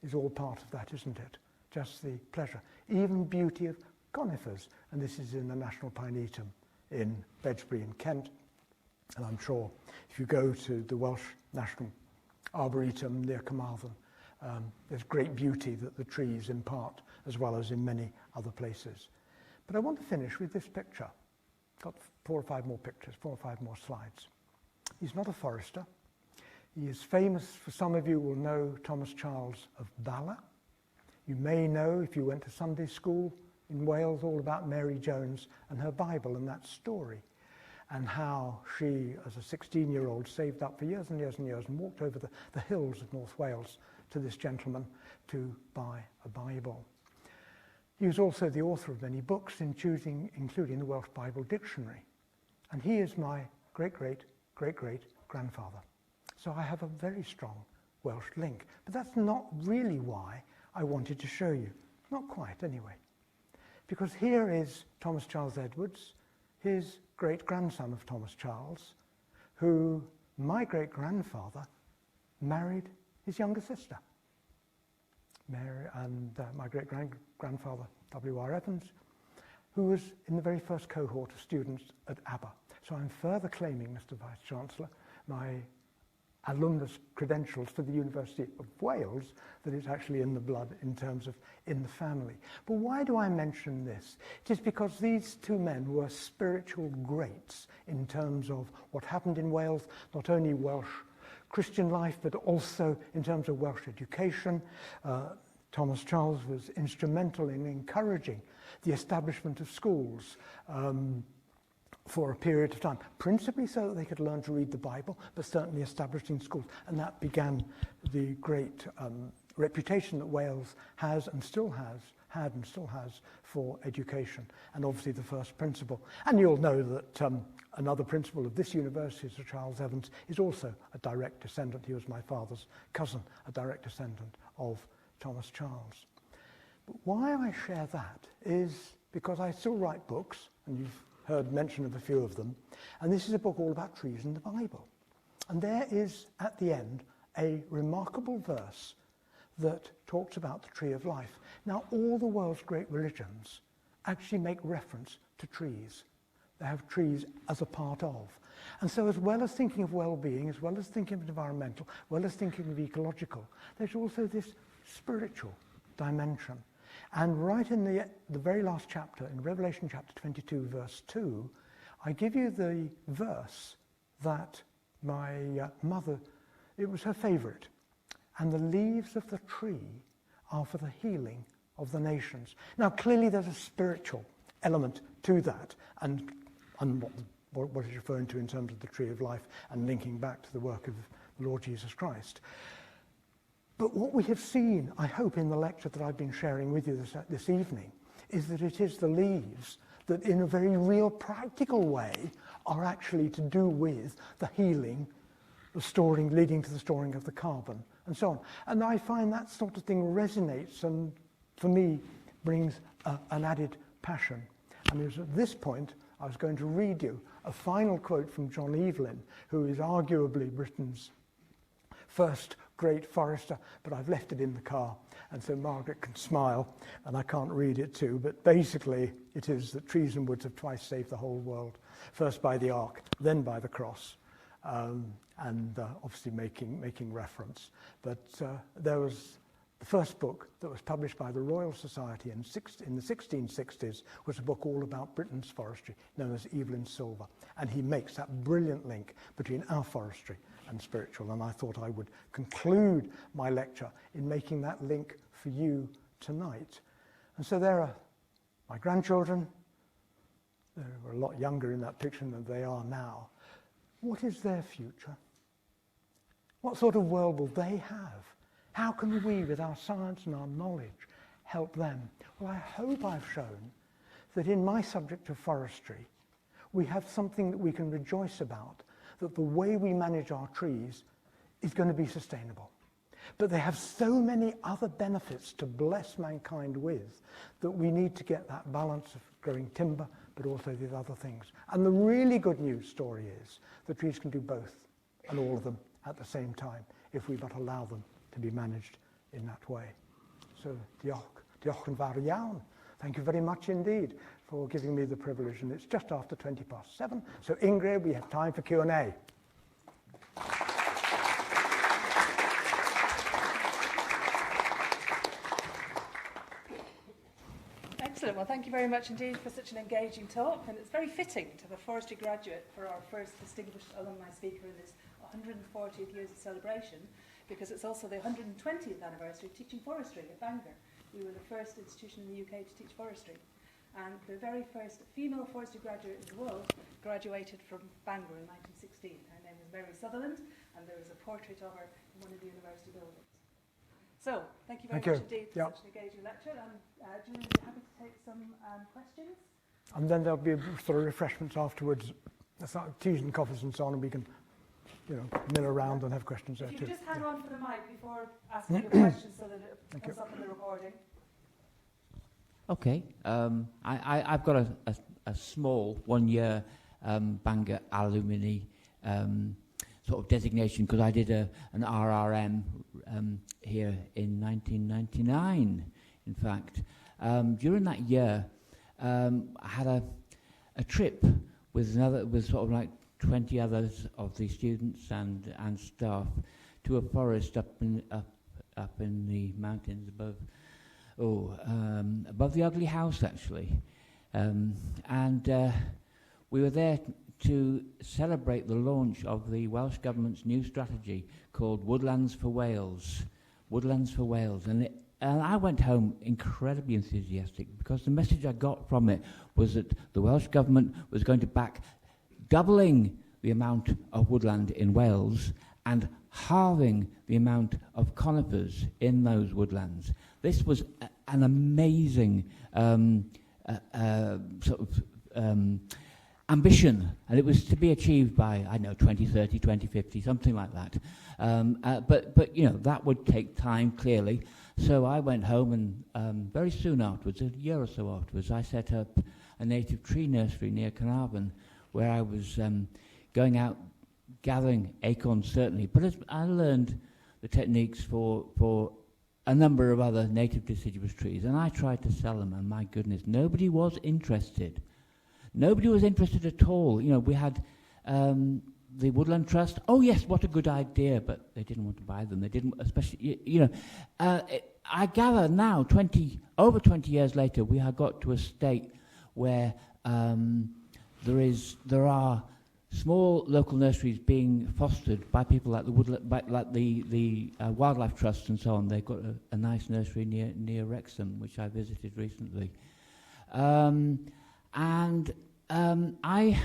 is all part of that, isn't it? Just the pleasure. Even beauty of conifers, and this is in the National Pinetum in Bedgesbury in Kent. And I'm sure if you go to the Welsh National Arboretum near Carmarthen, there's great beauty that the trees impart, as well as in many other places. But I want to finish with this picture. Got 4 or 5 more pictures, 4 or 5 more slides. He's not a forester. He is famous, for some of you will know Thomas Charles of Bala. You may know, if you went to Sunday school in Wales, all about Mary Jones and her Bible and that story, and how she, as a 16-year-old, saved up for years and years and years and walked over the hills of North Wales to this gentleman to buy a Bible. He was also the author of many books, including the Welsh Bible Dictionary. And he is my great-great-great-great-grandfather. So I have a very strong Welsh link. But that's not really why I wanted to show you. Not quite, anyway. Because here is Thomas Charles Edwards, his great-grandson of Thomas Charles, who my great-grandfather married his younger sister. Mary, and my great-grandfather, W.R. Evans, who was in the very first cohort of students at ABBA. So I'm further claiming, Mr. Vice-Chancellor, my alumnus credentials for the University of Wales, that is actually in the blood in terms of in the family. But why do I mention this? It is because these 2 men were spiritual greats in terms of what happened in Wales, not only Welsh Christian life, but also in terms of Welsh education. Thomas Charles was instrumental in encouraging the establishment of schools for a period of time, principally so that they could learn to read the Bible, but certainly establishing schools. And that began the great reputation that Wales has and still has, had and still has, for education, and obviously the first principal. And you'll know that another principal of this university, Sir Charles Evans, is also a direct descendant. He was my father's cousin, a direct descendant of Thomas Charles. But why I share that is because I still write books, and you've heard mention of a few of them, and this is a book all about trees in the Bible. And there is, at the end, a remarkable verse that talks about the tree of life. Now, all the world's great religions actually make reference to trees. They have trees as a part of. And so as well as thinking of well-being, as well as thinking of environmental, as well as thinking of ecological, there's also this spiritual dimension. And right in the very last chapter, in Revelation chapter 22, verse 2, I give you the verse that my mother, it was her favorite. And the leaves of the tree are for the healing of the nations. Now, clearly there's a spiritual element to that, and what it's referring to in terms of the tree of life and linking back to the work of the Lord Jesus Christ. But what we have seen, I hope, in the lecture that I've been sharing with you this evening, is that it is the leaves that in a very real, practical way are actually to do with the healing, the storing, leading to the storing of the carbon, and so on. And I find that sort of thing resonates and, for me, brings an added passion. And it was at this point I was going to read you a final quote from John Evelyn, who is arguably Britain's first great forester, but I've left it in the car, and so Margaret can smile, and I can't read it too, but basically it is that trees and woods have twice saved the whole world, first by the ark, then by the cross, and obviously making reference. But there was the first book that was published by the Royal Society in the 1660s was a book all about Britain's forestry, known as Evelyn's Silver, and he makes that brilliant link between our forestry and spiritual, and I thought I would conclude my lecture in making that link for you tonight. And so there are my grandchildren. They were a lot younger in that picture than they are now. What is their future? What sort of world will they have? How can we, with our science and our knowledge, help them? Well, I hope I've shown that in my subject of forestry, we have something that we can rejoice about, that the way we manage our trees is going to be sustainable. But they have so many other benefits to bless mankind with that we need to get that balance of growing timber, but also these other things. And the really good news story is the trees can do both, and all of them at the same time, if we but allow them to be managed in that way. So, diolch yn fawr iawn. Thank you very much indeed for giving me the privilege, and it's just after 7:20. So, Ingrid, we have time for Q&A. Excellent. Well, thank you very much indeed for such an engaging talk, and it's very fitting to have a forestry graduate for our first distinguished alumni speaker in this 140th years of celebration, because it's also the 120th anniversary of teaching forestry at Bangor. We were the first institution in the UK to teach forestry, and the very first female forestry graduate in the world graduated from Bangor in 1916. Her name was Mary Sutherland, and there is a portrait of her in one of the university buildings. So, thank you very much indeed for such an engaging lecture, and Julian, we're happy to take some questions. And then there'll be sort of refreshments afterwards, teas and coffees and so on, and we can, mill around and have questions there too. If you could just hang on for the mic before asking your questions so that it comes up in the recording. Okay. I've got a small one-year Bangor alumni sort of designation, because I did an RRM here in 1999, in fact. During that year, I had a trip with sort of like 20 others of the students and staff to a forest up in the mountains above the Ugly House, actually. And we were there to celebrate the launch of the Welsh Government's new strategy called Woodlands for Wales. Woodlands for Wales. And I went home incredibly enthusiastic, because the message I got from it was that the Welsh Government was going to back doubling the amount of woodland in Wales and halving the amount of conifers in those woodlands. This was an amazing ambition, and it was to be achieved by, 2030, 2050, something like that. But that would take time, clearly. So I went home, and very soon afterwards, a year or so afterwards, I set up a native tree nursery near Carnarvon, where I was going out gathering acorns, certainly, but I learned the techniques for a number of other native deciduous trees, and I tried to sell them, and my goodness, nobody was interested. Nobody was interested at all. We had the Woodland Trust. Oh yes, what a good idea, but they didn't want to buy them. They didn't, especially, I gather now, over 20 years later, we have got to a state where there are small local nurseries being fostered by people like the Wildlife Trust and so on. They've got a nice nursery near Wrexham, which I visited recently. And I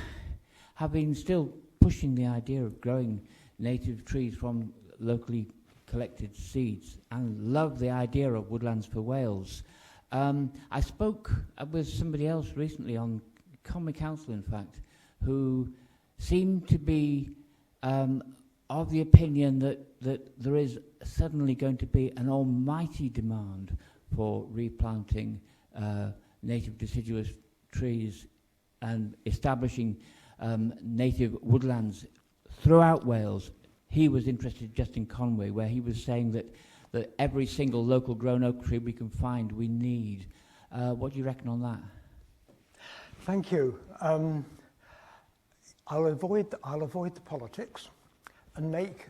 have been still pushing the idea of growing native trees from locally collected seeds, and love the idea of Woodlands for Wales. I spoke with somebody else recently on Common Council, in fact, who seemed to be of the opinion that there is suddenly going to be an almighty demand for replanting native deciduous trees and establishing native woodlands throughout Wales. He was interested just in Conway, where he was saying that every single local grown oak tree we can find, we need. What do you reckon on that? Thank you. I'll avoid the politics and make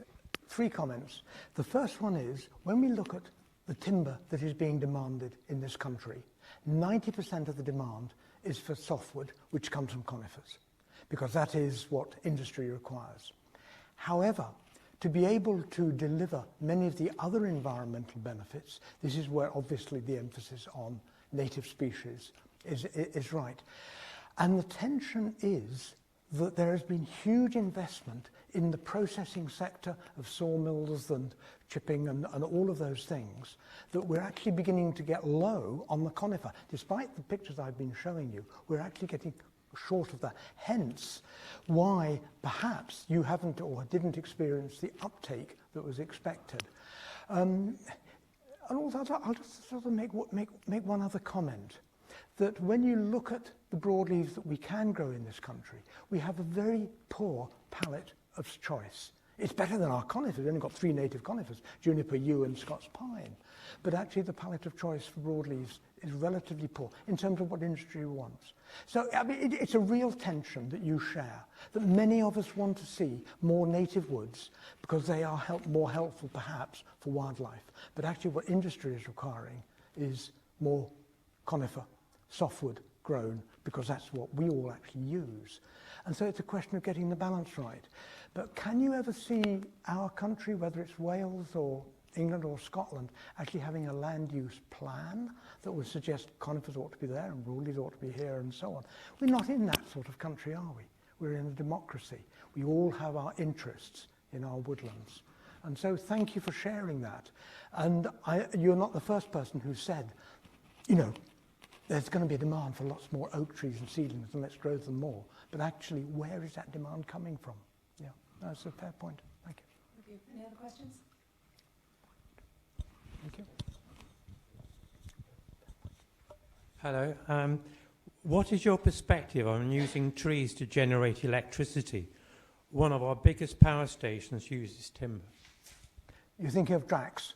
3 comments. The first one is, when we look at the timber that is being demanded in this country, 90% of the demand is for softwood, which comes from conifers, because that is what industry requires. However, to be able to deliver many of the other environmental benefits, this is where obviously the emphasis on native species is right. And the tension is that there has been huge investment in the processing sector of sawmills and chipping and all of those things, that we're actually beginning to get low on the conifer. Despite the pictures I've been showing you, we're actually getting short of that. Hence, why perhaps you haven't or didn't experience the uptake that was expected. And also, I'll just sort of make one other comment, that when you look at the broadleaves that we can grow in this country, we have a very poor palette of choice It's better than our conifers. We've only got 3 native conifers, juniper, yew and Scots pine. But actually the palette of choice for broadleaves is relatively poor in terms of what industry wants. So I mean, it's a real tension that you share, that many of us want to see more native woods because they are more helpful perhaps for wildlife. But actually what industry is requiring is more conifer, softwood grown, because that's what we all actually use. And so it's a question of getting the balance right. But can you ever see our country, whether it's Wales or England or Scotland, actually having a land use plan that would suggest conifers ought to be there and broadleaves ought to be here and so on? We're not in that sort of country, are we? We're in a democracy. We all have our interests in our woodlands. And so thank you for sharing that. And you're not the first person who said, you know, there's going to be a demand for lots more oak trees and seedlings and let's grow them more. But actually, where is that demand coming from? Yeah, that's a fair point. Thank you. Any other questions? Thank you. Hello. What is your perspective on using trees to generate electricity? One of our biggest power stations uses timber. You think of Drax?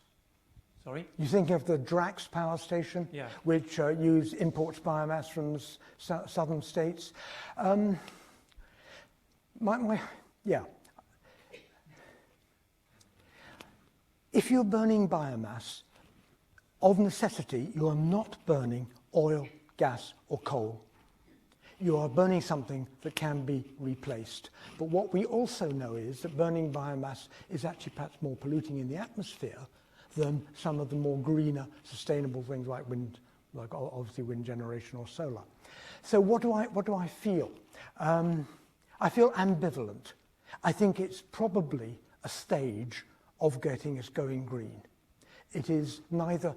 Sorry? You think of the Drax power station, Yeah. which imports biomass from the southern states. Yeah. If you're burning biomass, of necessity, you are not burning oil, gas, or coal. You are burning something that can be replaced. But what we also know is that burning biomass is actually perhaps more polluting in the atmosphere than some of the more greener, sustainable things like wind, like obviously wind generation or solar. So what do I feel? I feel ambivalent. I think it's probably a stage of getting us going green. It is neither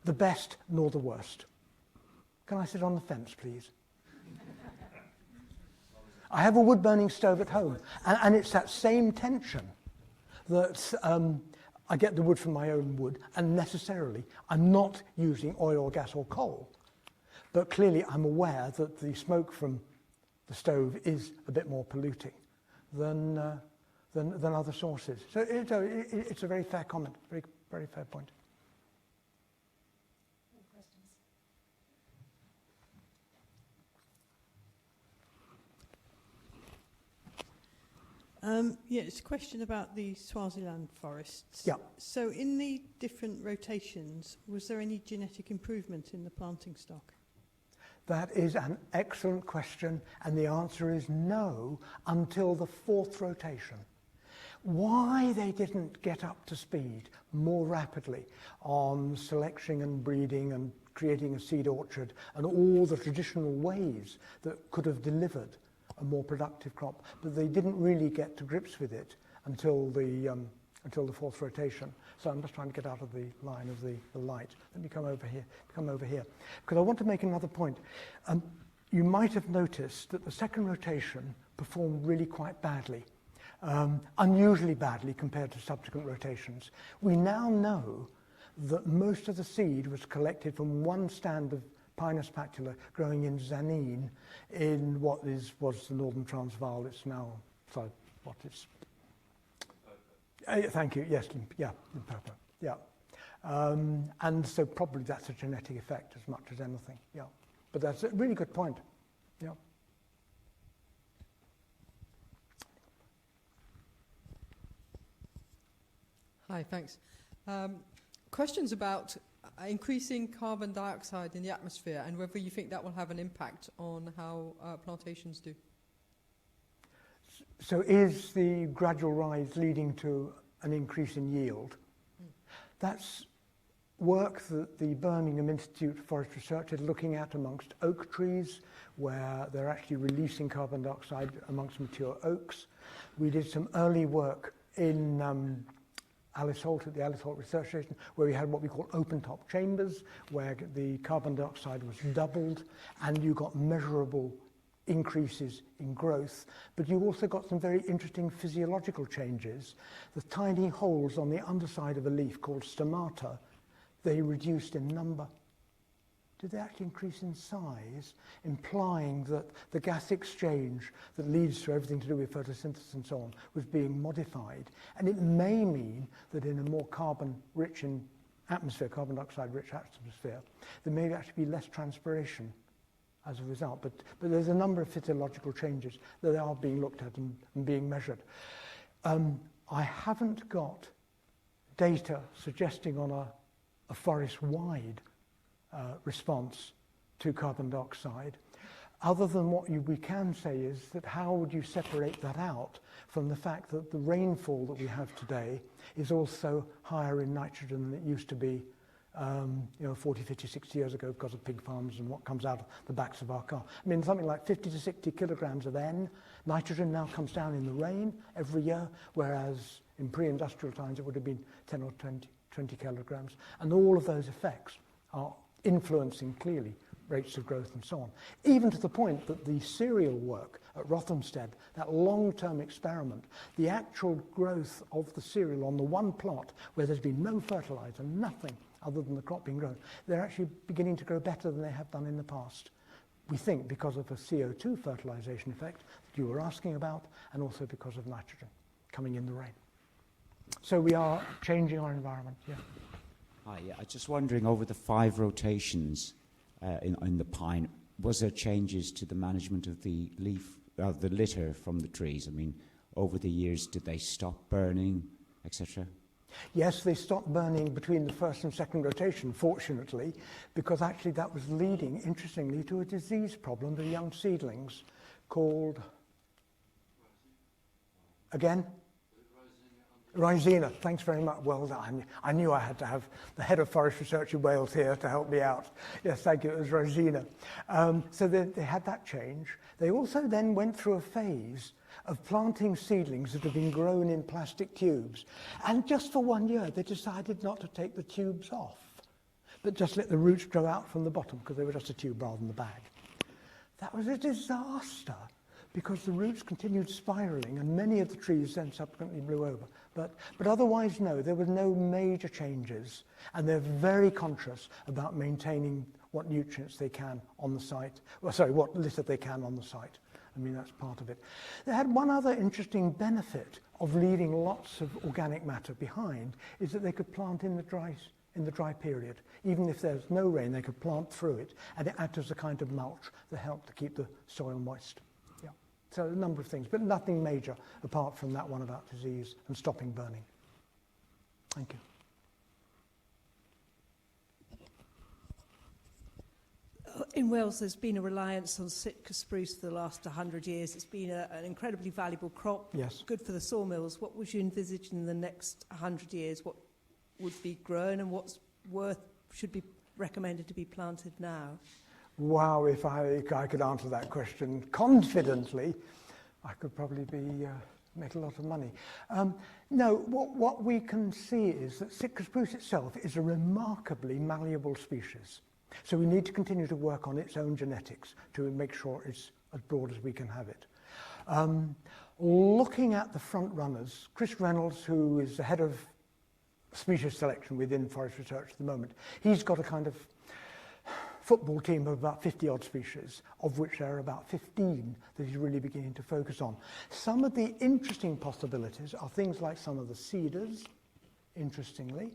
the best nor the worst. Can I sit on the fence, please? I have a wood-burning stove at home, and it's that same tension that I get the wood from my own wood, and necessarily I'm not using oil, gas or coal. But clearly I'm aware that the smoke from the stove is a bit more polluting than other sources. So it's a very fair comment, very, very fair point. Any questions? Yeah, it's a question about the Swaziland forests. Yeah. So in the different rotations, was there any genetic improvement in the planting stock? That is an excellent question, and the answer is no, until the 4th rotation. Why they didn't get up to speed more rapidly on selection and breeding and creating a seed orchard and all the traditional ways that could have delivered a more productive crop, but they didn't really get to grips with it until the 4th rotation. So I'm just trying to get out of the line of the light. Let me come over here, because I want to make another point. You might have noticed that the 2nd rotation performed really quite badly, unusually badly compared to subsequent rotations. We now know that most of the seed was collected from one stand of Pinus patula growing in Zanin in what was the Northern Transvaal. It's now, sorry, what is... thank you, yes, yeah, Limpopo, yeah. And so probably that's a genetic effect as much as anything, yeah. But that's a really good point, yeah. Hi, thanks. Questions about increasing carbon dioxide in the atmosphere and whether you think that will have an impact on how plantations do. So is the gradual rise leading to an increase in yield? That's work that the Birmingham Institute for Forest Research is looking at amongst oak trees, where they're actually releasing carbon dioxide amongst mature oaks. We did some early work in Alice Holt at the Alice Holt Research Station, where we had what we call open-top chambers, where the carbon dioxide was doubled, and you got measurable increases in growth, but you also got some very interesting physiological changes. The tiny holes on the underside of a leaf called stomata, they reduced in number. did they actually increase in size, implying that the gas exchange that leads to everything to do with photosynthesis and so on was being modified? And it may mean that in a more carbon-rich atmosphere, carbon dioxide-rich atmosphere, there may actually be less transpiration as a result. But there's a number of physiological changes that are being looked at and being measured. I haven't got data suggesting on a forest-wide response to carbon dioxide, other than what we can say is that how would you separate that out from the fact that the rainfall that we have today is also higher in nitrogen than it used to be 40, 50, 60 years ago because of pig farms and what comes out of the backs of our car. I mean, something like 50 to 60 kilograms of nitrogen now comes down in the rain every year, whereas in pre-industrial times it would have been 10 or 20 kilograms. And all of those effects are influencing clearly rates of growth and so on. Even to the point that the cereal work at Rothamsted, that long-term experiment, the actual growth of the cereal on the one plot where there's been no fertilizer, nothing other than the crop being grown, they're actually beginning to grow better than they have done in the past. We think because of a CO2 fertilization effect that you were asking about, and also because of nitrogen coming in the rain. So we are changing our environment, yeah. Hi, yeah, I'm just wondering, over the 5 rotations in the pine, was there changes to the management of the the litter from the trees? I mean, over the years, did they stop burning, etc.? Yes, they stopped burning between the first and second rotation, fortunately, because actually that was leading, interestingly, to a disease problem with young seedlings called, again? Rhizina. Thanks very much. Well, I knew I had to have the head of forest research in Wales here to help me out. Yes, thank you. It was Rhizina. So they had that change. They also then went through a phase of planting seedlings that had been grown in plastic tubes. And just for 1 year, they decided not to take the tubes off, but just let the roots grow out from the bottom because they were just a tube rather than the bag. That was a disaster because the roots continued spiraling and many of the trees then subsequently blew over. But otherwise, no, there were no major changes, and they're very conscious about maintaining what nutrients they can on the site, what litter they can on the site. I mean, that's part of it. They had one other interesting benefit of leaving lots of organic matter behind, is that they could plant in the dry period. Even if there's no rain, they could plant through it, and it acted as a kind of mulch that helped to keep the soil moist. Yeah. So a number of things, but nothing major apart from that one about disease and stopping burning. Thank you. In Wales, there's been a reliance on Sitka spruce for the last 100 years. It's been an incredibly valuable crop, yes. Good for the sawmills. What would you envisage in the next 100 years? What would be grown and what's should be recommended to be planted now? Wow, if I could answer that question confidently, I could probably make a lot of money. No, what we can see is that Sitka spruce itself is a remarkably malleable species. So we need to continue to work on its own genetics to make sure it's as broad as we can have it. Looking at the front runners, Chris Reynolds, who is the head of species selection within forest research at the moment, he's got a kind of football team of about 50-odd species, of which there are about 15 that he's really beginning to focus on. Some of the interesting possibilities are things like some of the cedars, interestingly.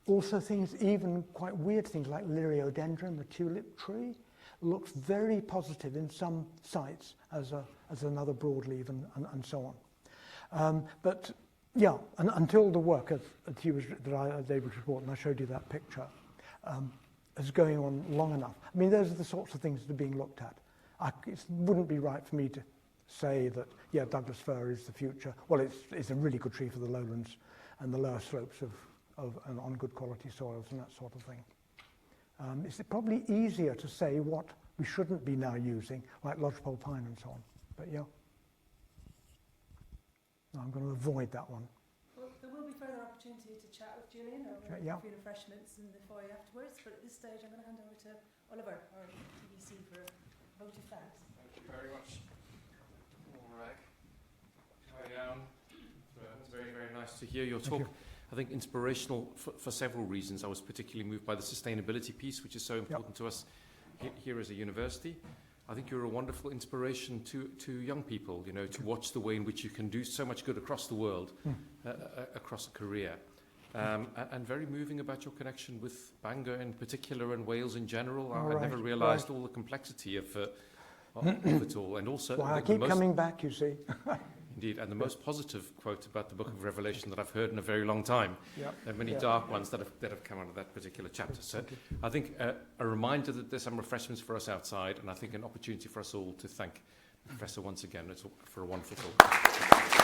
Also things, even quite weird things like Liriodendron, the tulip tree, looks very positive in some sites as another broadleaf and so on. But yeah, until the work that I was able to report, and I showed you that picture, is going on long enough. I mean, those are the sorts of things that are being looked at. It wouldn't be right for me to say that, yeah, Douglas fir is the future. Well, it's a really good tree for the lowlands and the lower slopes and on good quality soils and that sort of thing. It's probably easier to say what we shouldn't be now using, like lodgepole pine and so on. But yeah, no, I'm going to avoid that one. Well, there will be further opportunity to chat with Julian over a few refreshments in the foyer afterwards, but at this stage I'm going to hand over to Oliver, our TBC, for a vote of thanks. Thank you very much. All right. It's very, very nice to hear your talk. I think inspirational for several reasons. I was particularly moved by the sustainability piece, which is so important to us here as a university. I think you're a wonderful inspiration to young people, you know, to watch the way in which you can do so much good across the world, across a career. And very moving about your connection with Bangor in particular and Wales in general. I never realised all the complexity of it all. And also, why I keep coming back, you see. Indeed, and the most positive quote about the Book of Revelation that I've heard in a very long time. There are many dark ones that have come out of that particular chapter. So I think a reminder that there's some refreshments for us outside, and I think an opportunity for us all to thank the Professor once again for a wonderful talk.